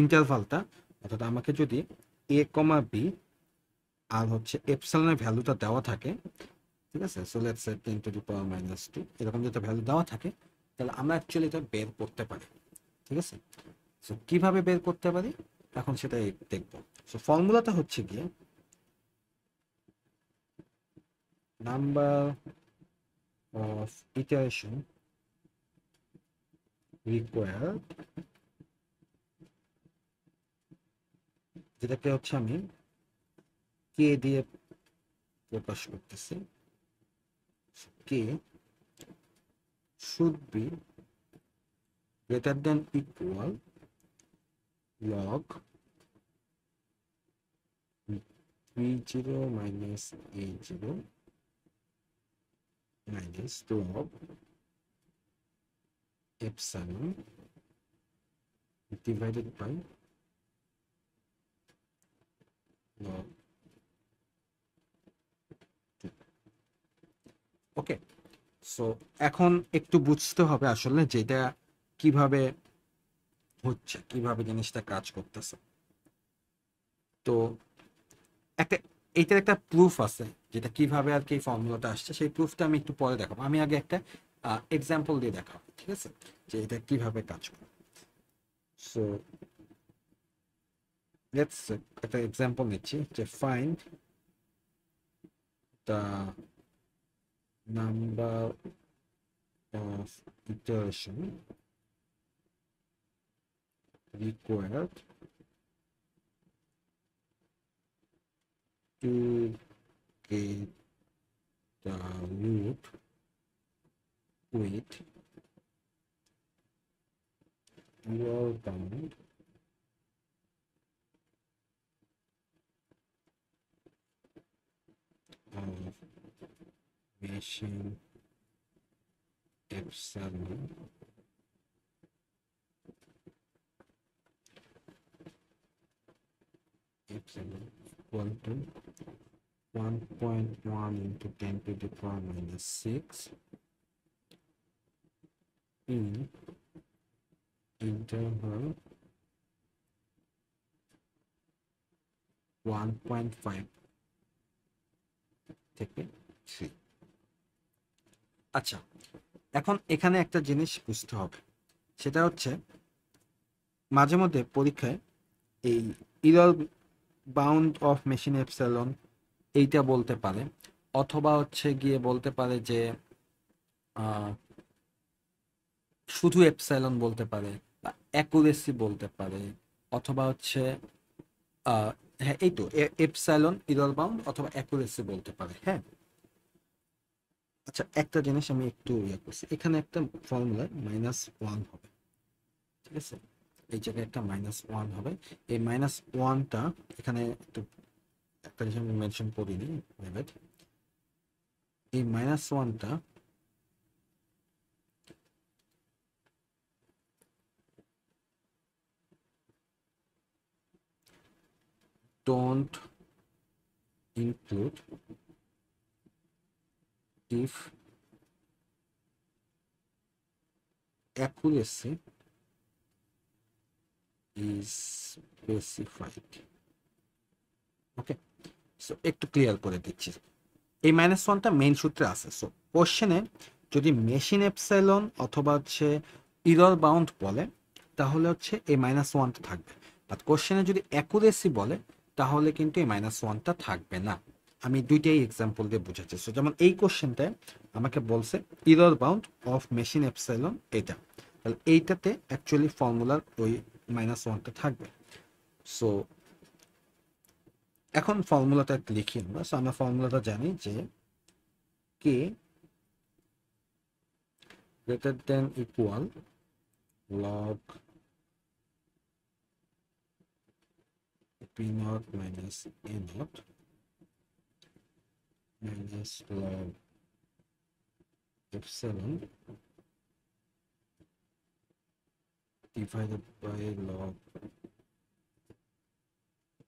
ইন্টারভালটা, অর্থাৎ আমাকে যদি এ কমা বি আর হচ্ছে এপসাইলনের ভ্যালুটা দেওয়া থাকে, ঠিক আছে, সো লেটস সে 10⁻², এরকম যেটা ভ্যালু দেওয়া থাকে, তাহলে আমরা অ্যাকচুয়ালি এটা বের করতে পারি। ঠিক আছে, সো কিভাবে বের করতে পারি এখন সেটাই দেখবো। সো ফর্মুলাটা হচ্ছে গিয়ে নাম্বার অফ ইটারেশন রিকোয়ার্ড, যেটাকে হচ্ছে আমি কে দিয়ে প্রকাশ করতেছি, কে should be greater than equal log b0 minus a0 minus log epsilon divided by log 2. Okay, so এখন একটু বুঝতে হবে আসলে যেটা কিভাবে হচ্ছে, কিভাবে জিনিসটা কাজ করতেছে। তো একটা এইটার একটা প্রুফ আছে, যেটা কিভাবে আর কি ফর্মুলাটা আসছে, সেই প্রুফটা আমি একটু পরে দেখাবো। আমি আগে একটা এক্সাম্পল দিয়ে দেখাবো, ঠিক আছে, যে এটা কিভাবে কাজ করে। সো লেটস একটা এক্সাম্পল নিচ্ছি, যে find the number of iteration required to get the root with dual bound of machine epsilon equal to 1.1 into 10 to the power minus 6 in interval 1.5 থেকে 3। আচ্ছা, এখন এখানে একটা জিনিস বুঝতে হবে, সেটা হচ্ছে মাঝে মধ্যে পরীক্ষায় এই error bound of machine epsilon এইটা বলতে পারে, অথবা হচ্ছে গিয়ে বলতে পারে যে শুধু এপসাইলন বলতে পারে, বা অ্যাকুরেসি বলতে পারে, অথবা হচ্ছে হ্যাঁ এই তো এপসাইলন ইরর বাউন্ড অথবা অ্যাকুরেসি বলতে পারে। হ্যাঁ, আচ্ছা একটা জিনিস আমি একটু ইয়ে করছি, এখানে একটা ফর্মুলা -1 হবে, ঠিক আছে, এই জায়গায় একটা -1 হবে। এই -1টা এখানে একটু একটা জিনিস আমি মেনশন করিনি, এই -1টা don't include if accuracy is specified. Okay, so একটু ক্লিয়ার করে দিচ্ছি। এই -1টা মেইন সূত্রে আছে। সো কোশ্চেনে যদি মেশিন এপসাইলন অথবা হচ্ছে ইরর বাউন্ড বলে তাহলে হচ্ছে এই -1টা থাকবে, বাট কোশ্চেনে যদি অ্যাকুরেসি বলে তাহলে কিন্তু এই -1টা থাকবে না। আমি দুইটাই এক্সাম্পল দিয়ে বুঝাচ্ছি। সো যেমন এই কোশ্চেনটায় আমাকে বলছে error bound of machine epsilon এটা, তাহলে এইটাতে অ্যাকচুয়ালি ফর্মুলার ওই -1টা থাকবে। সো এখন ফর্মুলাটা লিখি আমরা। সো আমরা ফর্মুলাটা জানি যে কে greater than equal log p naught minus a naught minus log epsilon divided by log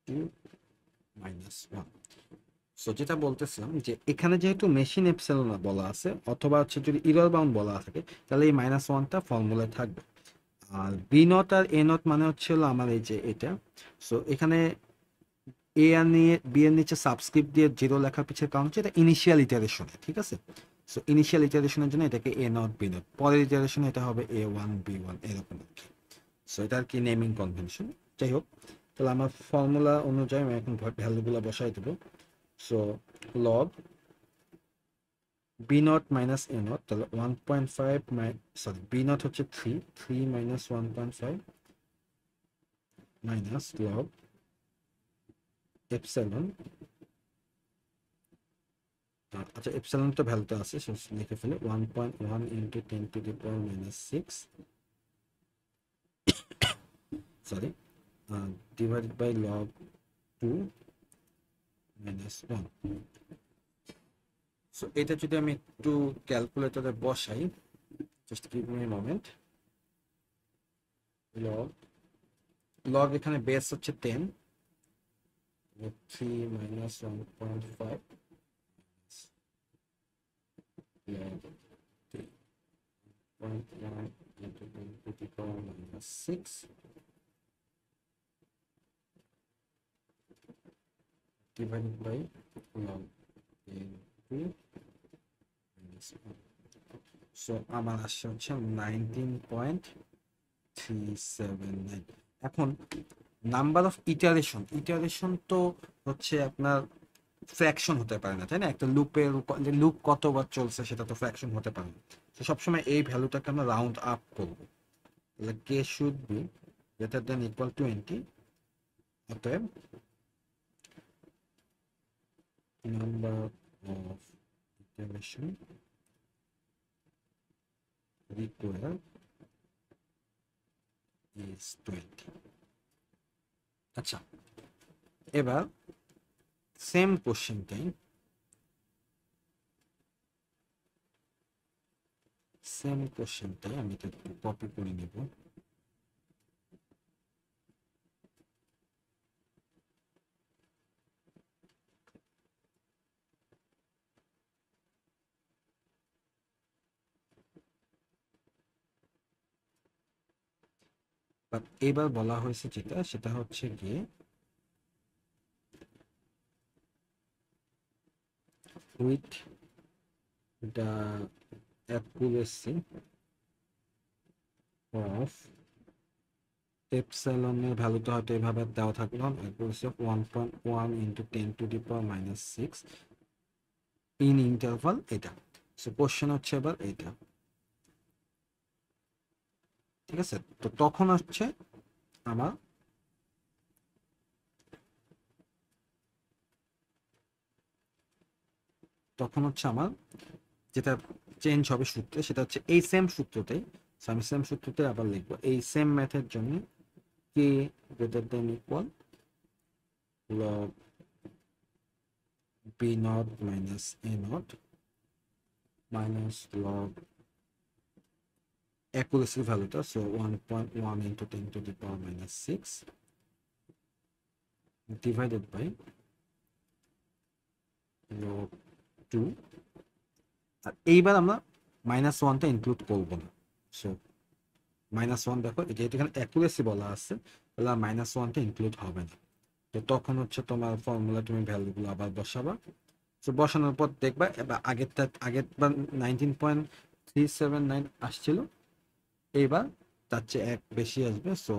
2 minus 1. So যেটা বলতেছিলাম যে এখানে যেহেতু মেশিন এপসিলন বলা আছে অথবা হচ্ছে যদি ইরর বাউন্ড বলা থাকে তাহলে এই -1টা ফর্মুলায় থাকবে। আর বি নট আর এ নট মানে হচ্ছে আমার এই যে এটা। সো এখানে এ আর নিয়ে বি এর নিচে সাবস্ক্রিপ্ট দিয়ে 0 লেখার পিছের কারণ হচ্ছে এটা ইনিশিয়াল ইটারেশনে, ঠিক আছে। সো ইনিশিয়াল ইটারেশনের জন্য এটাকে এ নট বি নট, পরের ইটারেশনে এটা হবে A1 B1 এরকম আর কি। সো এটা আর কি নেমিং কনভেনশন। যাই হোক, তাহলে আমার ফর্মুলা অনুযায়ী আমি এখন ভ্যালুগুলো বসাই দেবো। So log B not minus A naught, তাহলে 1.5 সরি বি নট হচ্ছে 3 মাইনাস 1.5 মাইনাস লগ এপসাইলন। আচ্ছা, এপসাইলন তো ভ্যালুটা আছে, লিখে ফেলে 1.1 into 10 to the power minus 6 sorry divided by log 2 minus 1। So এটা যদি আমি একটু ক্যালকুলেটরে বসাই, just give me a moment. Log এখানে বেস হচ্ছে 10, 3 minus 1.5 log 3.1 into 10 to the power minus 6 divided by log 2 minus 1. So আমার আসছে হচ্ছে 19.379। এখন নাম্বার অফ ইটারেশন তো হচ্ছে আপনার ফ্র্যাকশন হতে পারে না, তাই না? একটা লুপ কতবার চলছে সেটা তো ফ্র্যাকশন হতে পারে না। তো সবসময় এই ভ্যালুটাকে আমরা রাউন্ড আপ করবো, তাহলে K should be greater than equal 20। অতএব number of iteration required is 20। আচ্ছা, এবার সেম কোশ্চেনটাই আমি তো কপি করে নেব। এবার বলা হয়েছে যেটা, সেটা হচ্ছে গিয়ে উইথ দ্য অ্যাকুরেসি অফ এপসাইলনের ভ্যালুটা হয়তো এভাবে দেওয়া থাকলো, accuracy of 1.1 into 10 to the power minus 6 in interval এটা। সো কোশ্চেন হচ্ছে এবার এটা, ঠিক আছে। তো তখন হচ্ছে আমার যেটা চেঞ্জ হবে সূত্রে সেটা হচ্ছে এই সেম সূত্রতেই। আমি সেম সূত্রতে আবার লিখবো এই সেম ম্যাথের জন্য K greater than equal log B not minus A not minus log accuracy ভ্যালুটা, so 1.1 into 10 to the power minus 6 divided by rho 2। আর এইবার আমরা -1টা ইনক্লুড করবো না। সো -1 দেখো যেহেতু এখানে অ্যাকুরেসি বলা আছে, তাহলে -1টা ইনক্লুড হবে না। তো তখন হচ্ছে তোমার ফর্মুলা তুমি ভ্যালুগুলো আবার বসাবা। তো বসানোর পর দেখবা এবার আগেরবার 19.379 আসছিল, এইবার তার চেয়ে এক বেশি আসবে। সো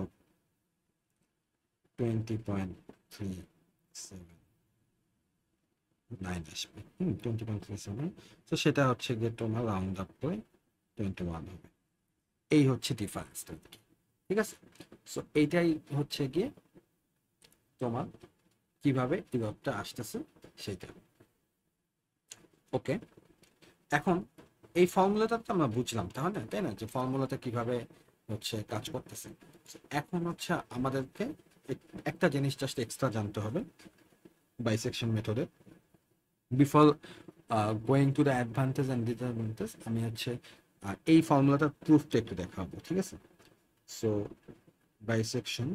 20.379 আসবে। 20.37। তো সেটা হচ্ছে গিয়ে তোমার রাউন্ড আপ করে 21 হবে। এই হচ্ছে ডিফারেন্সটা, ঠিক আছে। সো এইটাই হচ্ছে গিয়ে তোমার কিভাবে ইররটা আসতেছে সেটা। ওকে, এখন এই ফর্মুলাটা তো আমরা বুঝলাম, তাই না, যে ফর্মুলাটা কিভাবে হচ্ছে কাজ করতেছে। এখন হচ্ছে আমাদেরকে একটা জিনিস জাস্ট এক্সট্রা জানতে হবে বাইসেকশন মেথডে। Before going to the advantage and disadvantage, আমি হচ্ছে এই ফর্মুলাটার প্রুফটা একটু দেখাবো, ঠিক আছে। সো বাইসেকশন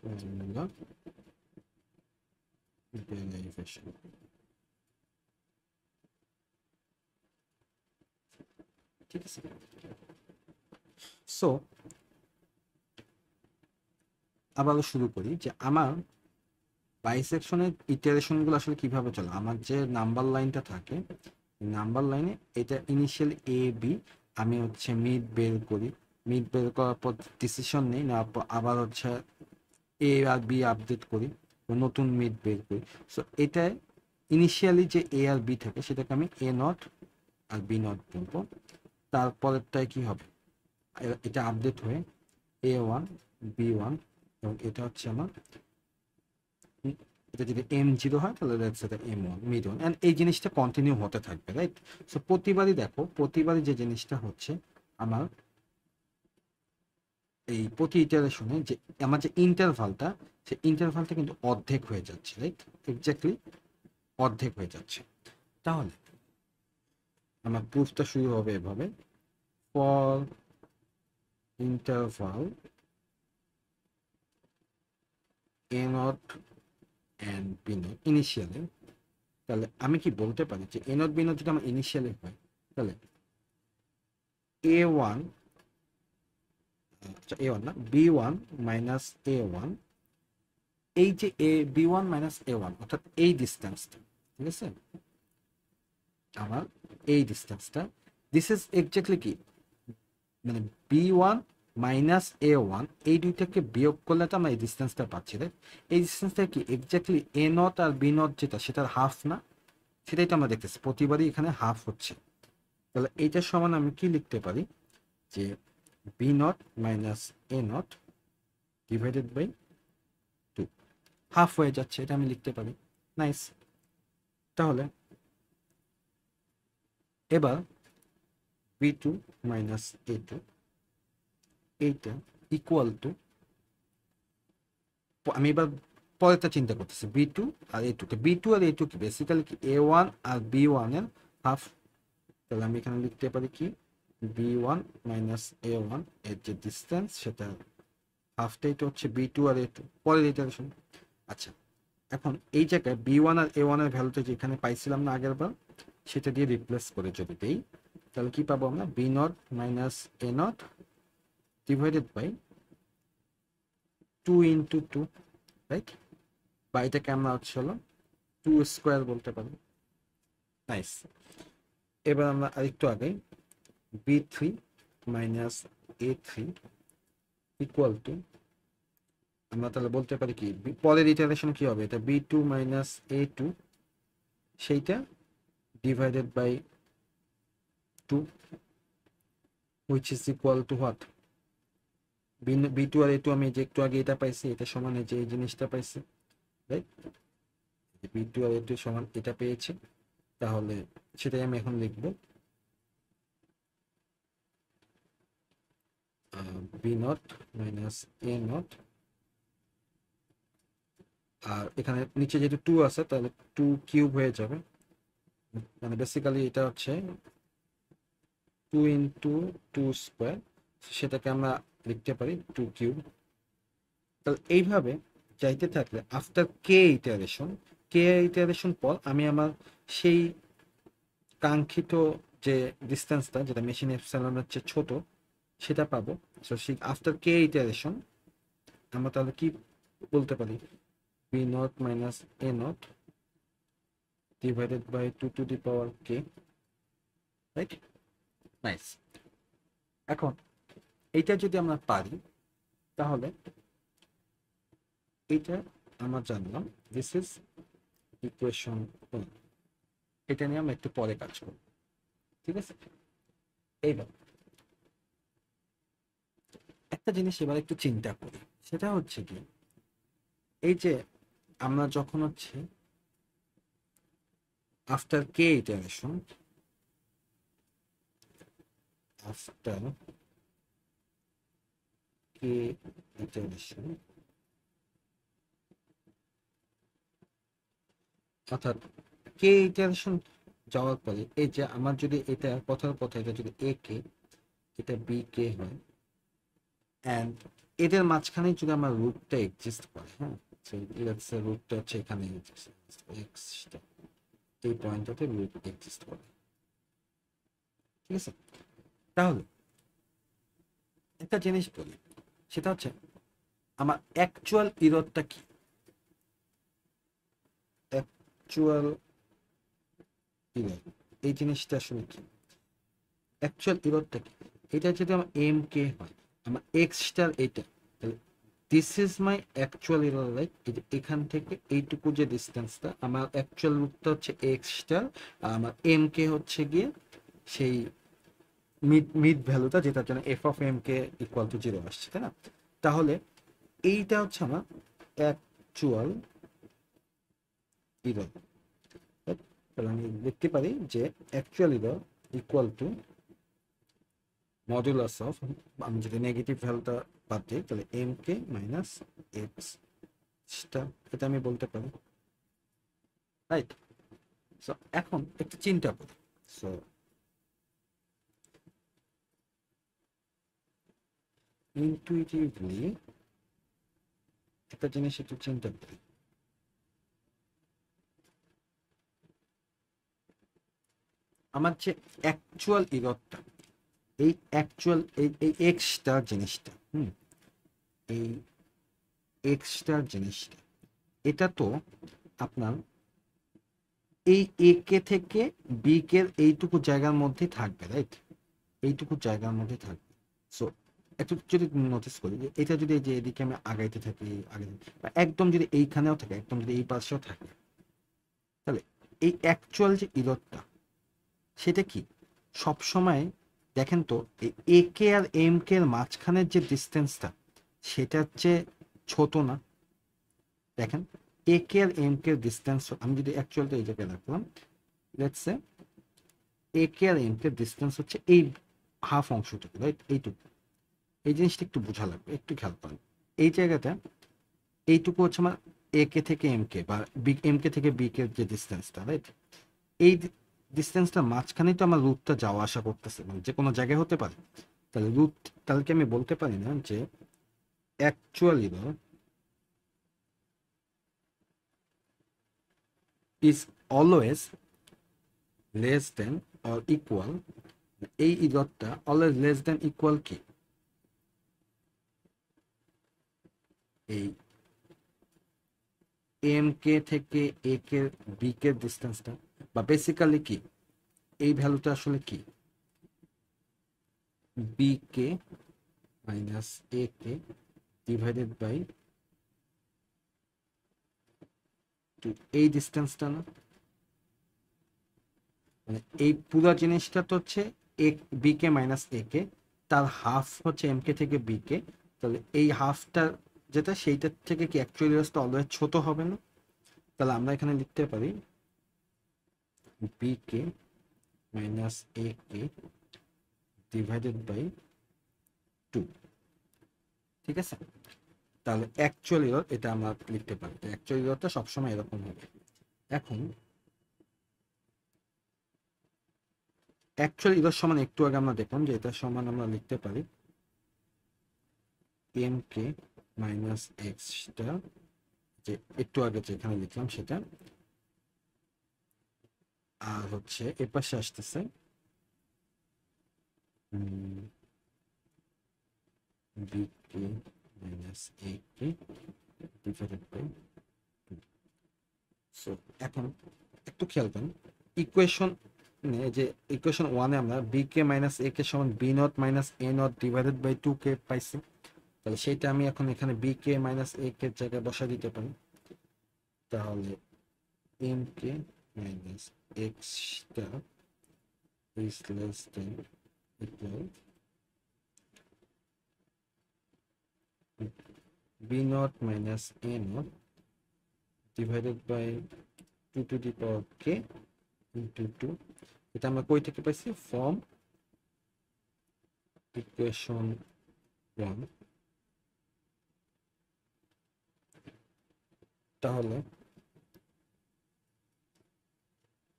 formula derivation, ঠিক আছে। সো আবারও শুরু করি যে আমার বাইসেকশনের ইটারেশনগুলো আসলে কিভাবে চলে। আমার যে নাম্বার লাইনটা থাকে, নাম্বার লাইনে এটা ইনিশিয়াল এ বি, আমি হচ্ছে মিড বের করি, মিড বের করার পর ডিসিশন নেই, নেওয়ার পর আবার হচ্ছে এ আর বি আপডেট করি, নতুন মিড বের করি। সো এটায় ইনিশিয়ালি যে এ আর বি থাকে সেটাকে আমি এ নট আর বি নট বলবো। তারপরেরটায় কি হবে, এটা আপডেট হয়ে A1 B1, এবং এটা হচ্ছে আমার, এটা যদি M0 হয় তাহলে সেটা M1 মিড 1, এন্ড এই জিনিসটা কন্টিনিউ হতে থাকবে, রাইট। সো প্রতিবারই দেখো, প্রতিবারই যে জিনিসটা হচ্ছে আমার এই প্রতি ইটারেশনে যে আমার যে ইন্টারভালটা, সেই ইন্টারভালটা কিন্তু অর্ধেক হয়ে যাচ্ছে, রাইট, এক্স্যাক্টলি অর্ধেক হয়ে যাচ্ছে। তাহলে আমার প্রুফটা শুরু হবে এভাবে, for interval A not and B not initially, তাহলে আমি কি বলতে পারি যে এ নট বি নট যদি আমার ইনিশিয়ালি হয়, তাহলে A1, আচ্ছা A1 না, B1 মাইনাস A1, এই যে B1 মাইনাস A1 অর্থাৎ এই ডিস্টেন্সটা, ঠিক আছে, আমার এই ডিস্টেন্সটা, দিস ইজ এক্স্যাক্টলি কি, মানে B1 মাইনাস A1, এই দুইটাকে বিয়োগ করলে তো আমরা এই ডিস্টেন্সটা পাচ্ছি, রাইট। এই ডিস্টেন্সটা কি এক্স্যাক্টলি এ নট আর বি নট যেটা, সেটার হাফ না, সেটাই তো আমরা দেখতেছি প্রতিবারই এখানে হাফ হচ্ছে। তাহলে এইটার সমান আমি কি লিখতে পারি, যে B not minus A not divided by 2, half হয়ে যাচ্ছে, এটা আমি লিখতে পারি। নাইস। তাহলে এবার B2 মাইনাস A2, এইটা ইকুয়াল টু, আমি এবার পরেরটা চিন্তা করতেছি, B2 আর A2 কে, B2 আর A2 কি বেসিক্যালি কি A1 আর B1 এর হাফ। তাহলে আমি এখানে লিখতে পারি কি, B1 মাইনাস A1 এর যে ডিস্টেন্স সেটা হাফটাই তো হচ্ছে B2 আর A2 পরের ইটারেশন। আচ্ছা, এখন এই জায়গায় B1 আর A1 এর ভ্যালুটা যেখানে পাইছিলাম না আগের বার, সেটা দিয়ে রিপ্লেস করে যদি দেই, তাহলে কি পাবো আমরা, B not minus A not divided by 2 into 2, right, বা এটাকে আমরা হচ্ছে হলো 2 স্কোয়ার বলতে পারি। নাইস। এবার আমরা আরেকটু আগে, B3 minus A3 equal to, আমরা তাহলে বলতে পারি কি, পরের ইটারেশন কি হবে, এটা B2 মাইনাস A2, সেইটা divided by 2, which is equal to what, B2 আর A2 আমি যে একটু আগে এটা পাইছি, এটা সমান যে এই জিনিসটা পাইছি, রাইট, B2 আর A2 সমান এটা পেয়েছি। তাহলে সেটাই আমি এখন লিখব, B not minus A not, আর এখানে নিচে যেহেতু 2 আছে তাহলে 2 কিউব হয়ে যাবে, মানে বেসিক্যালি এটা হচ্ছে 2 × 2 স্কোয়ার, সেটাকে আমরা লিখতে পারি 2 কিউব। তাহলে এইভাবে যাইতে থাকলে আফটার কে ইটারেশন পর আমি আমার সেই কাঙ্ক্ষিত যে ডিস্টেন্সটা, যেটা মেশিন এপসাইলনের চেয়ে ছোট, সেটা পাবো। সো সেই আফটার কে ইটারেশন আমরা তাহলে কি বলতে পারি, B not minus A not divided by 2 to the power K, right? Nice. এখন এইটা যদি আমরা পারি তাহলে এইটা আমরা জানলাম দিস ইজ ইকুয়েশন 1। এটা নিয়ে আমরা একটু পরে কাজ করব, ঠিক আছে? এইবার একটা জিনিস এবার একটু চিন্তা করি, সেটা হচ্ছে কি, এই যে আমরা যখন হচ্ছে আফটার কে ইটারেশন আফটার কে ইটারেশন অর্থাৎ কে ইটারেশন যাওয়ার পরে এই যে আমার যদি এটা কথার কথা, এটা যদি এ কে, এটা বি কে হয়, অ্যান্ড এদের মাঝখানে যদি আমার রুটটা এক্সিস্ট করে, হ্যাঁ, রুটটা হচ্ছে এখানে এই পয়েন্টটাতে রুট এক্সিস্ট করে, ঠিক আছে? তাহলে একটা জিনিস বলি, সেটা হচ্ছে আমার অ্যাকচুয়াল ইররটা কি, অ্যাকচুয়াল ইরর এই জিনিসটা আসলে কি, অ্যাকচুয়াল ইররটা কি? এটা যদি আমার এম কে হয়, আমার এক্স স্টার এটা, তাহলে this is my actual error, right? এখান থেকে এইটুকু যে ডিস্টেন্সটা, আমার অ্যাকচুয়াল রুটটা হচ্ছে এক্স স্টার, আর আমার এম কে হচ্ছে গিয়ে সেই মিড মিড ভ্যালুটা, যেটার জন্য F of M K equal to 0 আসছে, তাই না? তাহলে এইটা হচ্ছে আমার অ্যাকচুয়াল ইরর। তাহলে আমি লিখতে পারি যে actual error equal to modulus of, আমি যদি নেগেটিভ ভ্যালুটা বাদ দিই তাহলে M K minus X star, এটা আমি বলতে পারি, রাইট? সো এখন একটু চিন্তা করি। সো ইনটুইটিভলি একটা জিনিস একটু চিন্তা করি, আমার যে অ্যাকচুয়াল ইররটা, এই অ্যাকচুয়াল এই এক্সটার জিনিসটা, এই এক্সটার জিনিসটা, এটা তো আপনার এই এ কে থেকে বি কে এইটুকু জায়গার মধ্যে থাকবে, রাইট? এইটুকু জায়গার মধ্যে থাকবে। সো একটু যদি নোটিস করি যে এটা যদি এই যে এদিকে আমি আগাইতে থাকি, বা একদম যদি এইখানেও থাকে, একদম যদি এই পাশেও থাকে, তাহলে এই অ্যাকচুয়াল যে ইররটা সেটা কি সব সময়, দেখেন তো, এই এ কে আর এম কে এর মাঝখানের যে ডিস্টেন্সটা, সেটা হচ্ছে ছোট না? দেখেন, এ কে আর এম কে এর ডিস্টেন্স, আমি যদি অ্যাকচুয়ালটা এই জায়গায় রাখলাম, let's say A K R M K এর ডিস্টেন্স হচ্ছে এই হাফ অংশটুকু, রাইট? এইটুকু। এই জিনিসটা একটু বোঝা লাগবে, একটু খেয়াল করেন। এই জায়গাটা এইটুকু হচ্ছে আমার এ কে থেকে এম কে, বা বি এম কে থেকে বি কে যে ডিস্টেন্সটা, রাইট? এই ডিস্টেন্সটা মাঝখানেই তো আমার রুটটা যাওয়া আসা করতেছে, মানে যে কোনো জায়গায় হতে পারে। তাহলে রুট, তাহলে কি আমি বলতে পারি না যে actually is always less than or equal, এই ইগরটা অলওয়েজ লেস দেন ইকুয়াল কি, এই এম কে থেকে এ কে বি কে ডিস্টেন্সটা, বা বেসিক্যালি কি এই ভ্যালুটা আসলে কি, B K minus A K divided by 2, এই ডিস্টেন্সটা না? মানে এই পুরো জিনিসটা তো হচ্ছে A B K minus A কে, তার হাফ হচ্ছে এম কে থেকে বি কে, তাহলে এই হাফটা যেটা, সেইটার থেকে কি অ্যাকচুয়ালি রাস্তা অলওয়েজ ছোট হবে না? তাহলে আমরা এখানে লিখতে পারি B K minus A K divided by 2, ঠিক আছে? তাহলে অ্যাকচুয়াল ইরর এটা আমরা লিখতে পারি, অ্যাকচুয়াল ইররটা সবসময় এরকম হবে। এখন অ্যাকচুয়াল ইরর সমান একটু আগে আমরা দেখলাম যে এটা সমান আমরা লিখতে পারি এম কে মাইনাস এক্সটা, যে একটু আগে যেখানে লিখলাম সেটা, আর হচ্ছে এর পাশে আসতেছে B K minus A K divided by. So এখন একটু খেয়াল করেন ইকুয়েশন, যে ইকুয়েশন ওয়ানে আমরা B K minus A K সমান B not minus A not divided by 2 কে পাইছি। তাহলে সেইটা আমি এখন এখানে বি কে মাইনাস এ কে জায়গায় বসা দিতে পারি। তাহলে এম কে মাইনাস এক্সটা is less than equal B not minus A not divided by 2 to the power K into 2। এটা আমরা কই থেকে পাইছি? From equation 1। তাহলে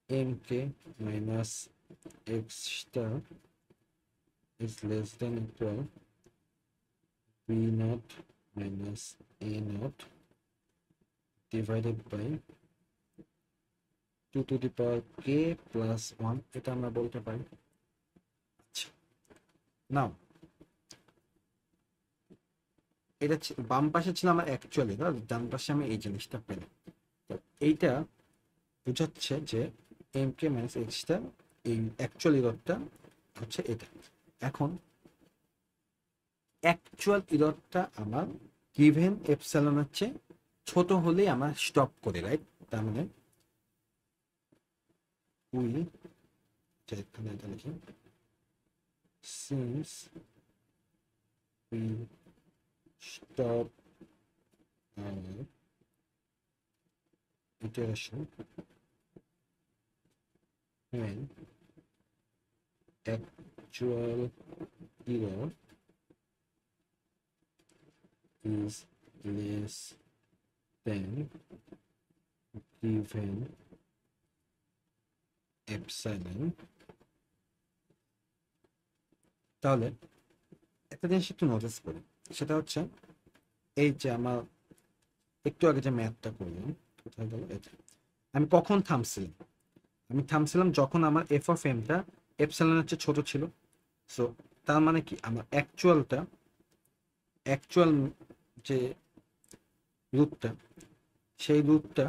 M K minus X star is less than equal b naught minus a naught divided by 2 to the power k plus 1, এটা আমরা বলতে পারি। আচ্ছা, নাও এটা বাম পাশে ছিল আমার অ্যাকচুয়ালি, ডান পাশে আমি এই জিনিসটা পেলাম। তো এইটা বোঝাচ্ছে যে এম কে মাইনাস এক্সটা এই অ্যাকচুয়াল ইররটা হচ্ছে এটা। এখন অ্যাকচুয়াল ইররটা আমার গিভেন এপসাইলনের চেয়ে ছোট হলেই আমার স্টপ করে, রাইট? তার মানে উই এখানে এটা লিখি since we stop our iteration when actual error is less than given epsilon। তাহলে একটা জিনিস একটু নোটিস করি, সেটা হচ্ছে এই যে আমার একটু আগে যে ম্যাথটা করলাম, কোথায় গেল এটা, আমি কখন থামছিলাম? আমি থামছিলাম যখন আমার এফ অফ এমটা এপসাইলনের চেয়ে ছোট ছিল। সো তার মানে কি আমার অ্যাকচুয়াল যে রুটটা, সেই রুটটা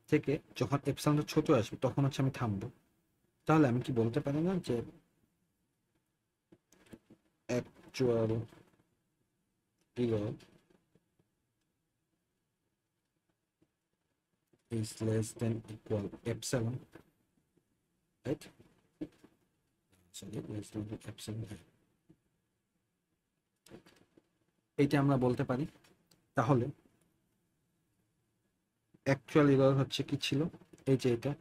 থেকে যখন এপসাইলনটা ছোট আসবে তখন হচ্ছে আমি থামবো। তাহলে আমি কি বলতে পারি না যে actual error is less than equal epsilon, right? Sorry, less than epsilon। এইটা আমরা বলতে পারি। তাহলে অ্যাকচুয়াল এরর হচ্ছে কি ছিল, এই যে এটা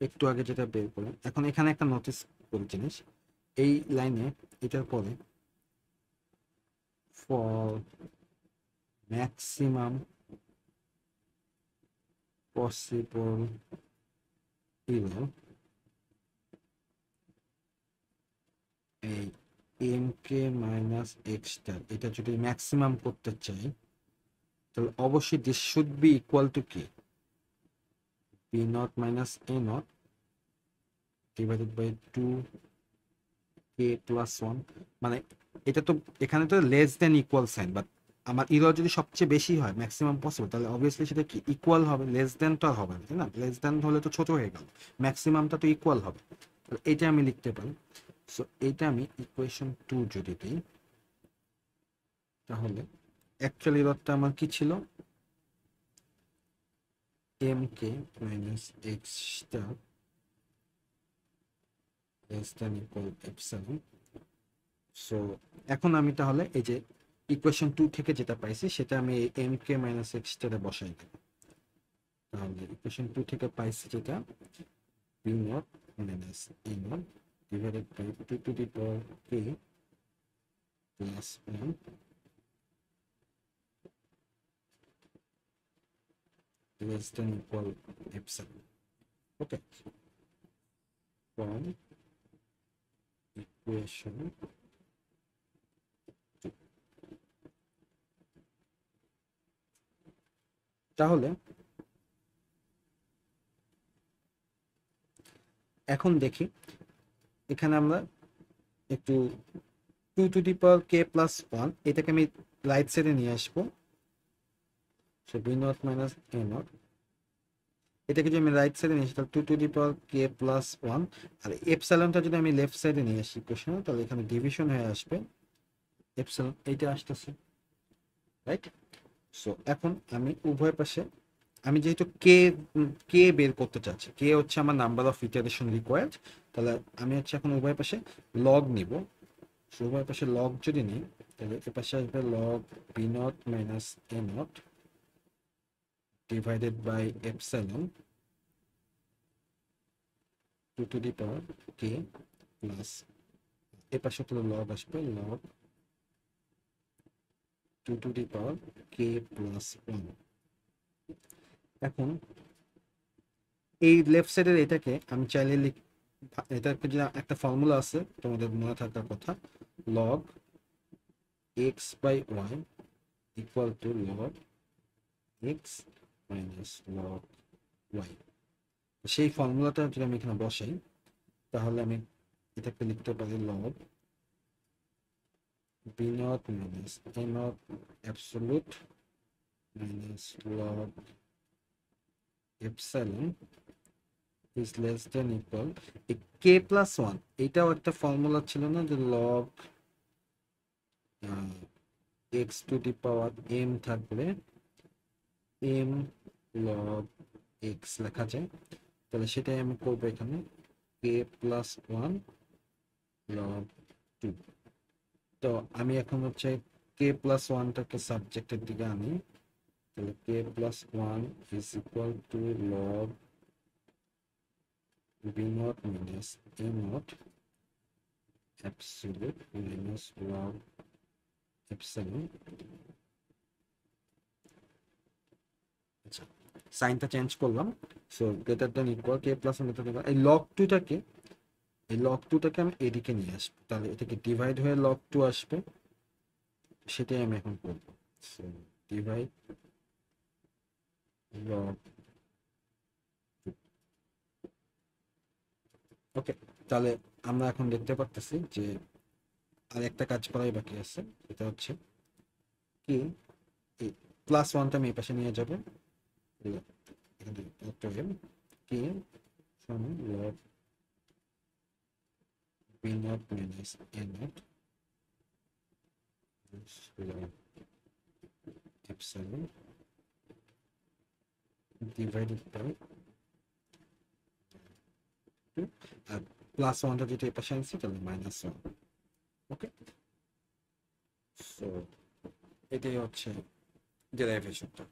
একটু আগে যেটা বের করলাম। এখন এখানে একটা নোটিস করি জিনিস, এই লাইনে এটার পরে ফর ম্যাক্সিমাম পসিবল এরর এই এম কে মাইনাস এক্সটা, এটা যদি ম্যাক্সিমাম করতে চাই তাহলে অবশ্যই this should be equal to কি B not minus A not divided by 2 K plus 1। মানে এটা তো এখানে তো less than equal sign, but আমার ইরর যদি সবচেয়ে বেশি হয় ম্যাক্সিমাম পসিবল, তাহলে অবভিয়াসলি সেটা কি ইকুয়াল হবে, লেস দেন তো আর হবে না, তাই না? লেস দেন হলে তো ছোট হয়ে গেল, ম্যাক্সিমামটা তো ইকুয়াল হবে। এটা আমি লিখতে পারি। সো এইটা আমি ইকুয়েশন 2 যদি দিই, তাহলে অ্যাকচুয়ালি ইররটা আমার কি ছিল? এম কে মাইনাস এক্সটা less than equal epsilon. So এখন আমি তাহলে এই যে ইকুয়েশন 2 থেকে যেটা পাইছি সেটা আমি এম কে মাইনাস এক্সটারে বসাই দেব। তাহলে ইকুয়েশন 2 থেকে পাইছি যেটা B not minus A not divided by 2 to the power K plus 1 less than equal epsilon. Okay, from equation তাহলে এখন দেখি এখানে আমরা একটু 2 to the power k+1 এটাকে আমি রাইট সাইডে নিয়ে আসবো। So B not minus A not, এটাকে যদি আমি রাইট সাইডে নিয়ে আসি তাহলে 2 to the power k+1, আর এপসাইলনটা যদি আমি লেফট সাইডে নিয়ে আসি ইকুয়েশনে তাহলে এখানে ডিভিশন হয়ে আসবে এপসাইলন, এইটা আসতেছে রাইট। সো এখন আমি উভয় পাশে আমি যেহেতু কে কে বের করতে চাচ্ছি, কে হচ্ছে আমার নাম্বার অফ ইটারেশন রিকোয়ার্ড, তাহলে আমি হচ্ছে এখন উভয় পাশে লগ নিব। সো উভয় পাশে লগ যদি নিই তাহলে এ পাশে আসবে log B not minus A not divided by epsilon 2 to the power k plus এ পাশে তো লগ আসবে log 2 to the power k+1। এখন এই লেফট সাইডের এটাকে আমি চাইলে এটাকে যে একটা ফর্মুলা আছে তোমাদের মনে থাকার কথা, log X by Y equal to log X minus log Y. সেই ফর্মুলাটা যদি আমি এখানে বসাই তাহলে আমি এটাকে লিখতে পারি log B not minus A not absolute minus log epsilon is less than equal k+1, এটাও একটা ফর্মুলা ছিল না যে লগ x⁴ m থাকলে m log x লেখা যায়, তাহলে সেটাই আমি করবো এখানে k+1 log 2। তো আমি এখন হচ্ছে k+1টাকে সাবজেক্টের দিকে আনি, তাহলে k+1 is equal to log b naught minus a naught absolute minus log epsilon। আচ্ছা, সাইনটা চেঞ্জ করলাম। So greater than equal k+1 এই লগ 2টাকে আমি এদিকে নিয়ে আসবো, তাহলে এটাকে ডিভাইড হয়ে লগ 2 আসবে, সেটাই আমি এখন করবো। সো ডিভাইড লগ, ওকে। তাহলে আমরা এখন দেখতে পারতেছি যে আর একটা কাজ করাই বাকি আছে, এটা হচ্ছে কি এই +1টা আমি এই পাশে নিয়ে যাবো, কি সমান log B not minus A not log epsilon divided by 2, আর +1টা যেটা এই পাশে আনছি তাহলে -1। ওকে, সো এটাই হচ্ছে ডেরিভেশনটা।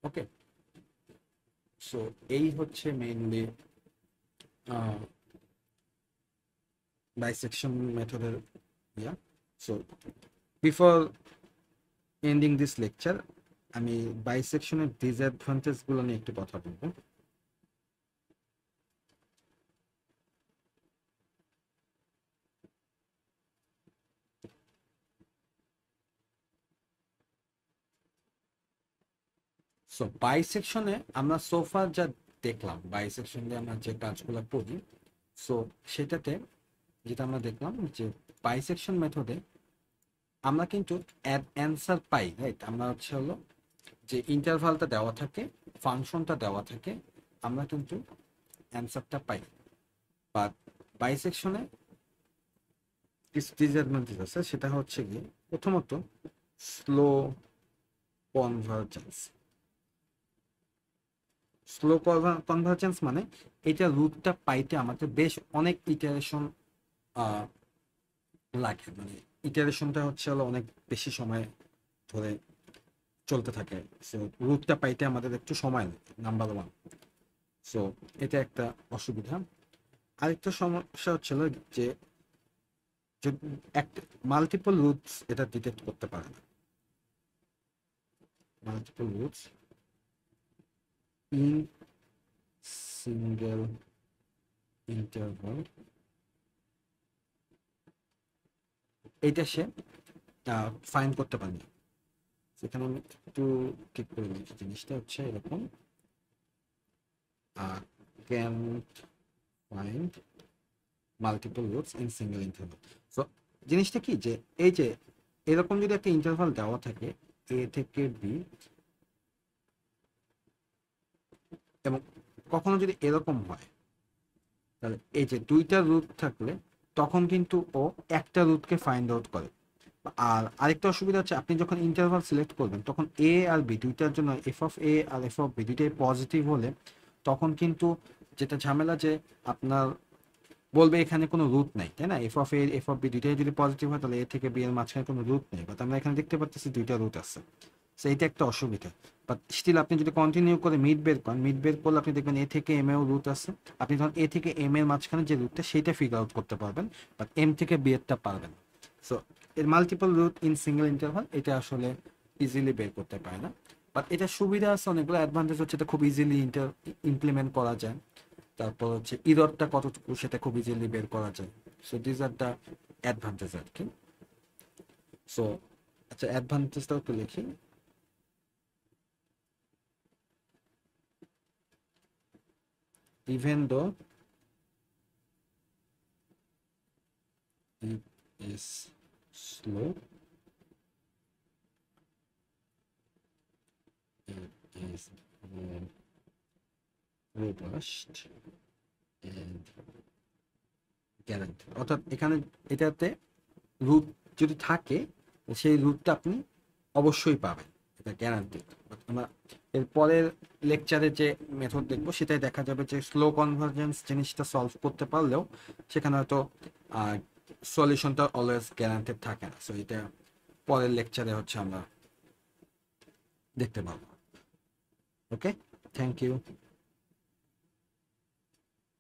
ওকে, সো এই হচ্ছে মেইনলি বাইসেকশন মেথডের yeah. So before ending this lecture আমি বাইসেকশনের ডিসঅ্যাডভান্টেজ গুলো নিয়ে একটু কথা বলবো। সো বাইসেকশনে আমরা সোফার যা দেখলাম, বাইসেকশনে আমরা যে কাজগুলো করি, সো সেটাতে যেটা আমরা দেখলাম যে বাইসেকশন মেথডে আমরা কিন্তু অ্যান্সার পাই, রাইট। আমরা হচ্ছে হলো যে ইন্টারভালটা দেওয়া থাকে, ফাংশনটা দেওয়া থাকে, আমরা কিন্তু অ্যান্সারটা পাই। বাট বাইসেকশনে কিছু ডিসঅ্যাডভান্টেজ আছে, সেটা হচ্ছে গিয়ে প্রথমত স্লো কনভার্জেন্স। স্লো কনভার্জেন্স মানে এটা রুটটা পাইতে আমাদের বেশ অনেক ইটারেশন লাগে, মানে ইটারেশনটা হচ্ছে হলো অনেক বেশি সময় ধরে চলতে থাকে। সো রুটটা পাইতে আমাদের একটু সময় লাগে, নাম্বার 1। সো এটা একটা অসুবিধা। আরেকটা সমস্যা হচ্ছিল যে একটা মাল্টিপল রুটস এটা ডিটেক্ট করতে পারে না, multiple roots in single interval এইটা সে ফাইন্ড করতে পারেনি। সেখানে আমি একটু ঠিক করে দিচ্ছি, জিনিসটা হচ্ছে এরকম, can find multiple roots in single interval. So জিনিসটা কি যে এই যে এরকম যদি একটা ইন্টারভাল দেওয়া থাকে এ থেকে বি, এবং কখনো যদি এরকম হয় তাহলে এই যে দুইটা রুট থাকলে তখন কিন্তু ও একটা রুটকে ফাইন্ড আউট করে। আর আরেকটা অসুবিধা হচ্ছে আপনি যখন ইন্টারভাল সিলেক্ট করবেন তখন এ আর বি দুইটার জন্য এফ অফ এ আর এফ অফ বি দুইটাই পজিটিভ হলে তখন কিন্তু যেটা ঝামেলা যে আপনার বলবে এখানে কোনো রুট নাই, তাই না? F of A F of B দুইটাই যদি পজিটিভ হয় তাহলে এ থেকে বি এর মাঝখানে কোনো রুট নেই, বাট আমরা এখানে দেখতে পাচ্ছি দুইটা রুট আছে। সো এইটা একটা অসুবিধা। বাট স্টিল আপনি যদি কন্টিনিউ করে মিড বের করেন, মিড বের করলে আপনি দেখবেন এ থেকে এম এও রুট আছে, আপনি তখন এ থেকে এম এর মাঝখানে যে রুটটা সেইটা ফিগার আউট করতে পারবেন, বাট এম থেকে বি এরটা পারবেন। সো এর multiple root in single interval এটা আসলে ইজিলি বের করতে পারে না, বাট এটা সুবিধা আছে অনেকগুলো। অ্যাডভান্টেজ হচ্ছে এটা খুব ইজিলি ইমপ্লিমেন্ট করা যায়, তারপর হচ্ছে ইররটা কতটুকু সেটা খুব ইজিলি বের করা যায়। So this are the advantage আর কি। সো আচ্ছা, অ্যাডভান্টেজটাও একটু লিখি। Even though it is slow, it is robust and guaranteed। অর্থাৎ এখানে এটাতে রুট যদি থাকে সেই রুটটা আপনি অবশ্যই পাবেন, এটা গ্যারান্টিড। আমরা এর পরের লেকচারে যে মেথড দেখবো সেটাই দেখা যাবে যে স্লো কনভার্জেন্স জিনিসটা সলভ করতে পারলেও সেখানে হয়তো সলিউশনটা অলওয়েজ গ্যারান্টেড থাকে না। সো এটা পরের লেকচারে হচ্ছে আমরা দেখতে পাবো। ওকে, থ্যাংক ইউ।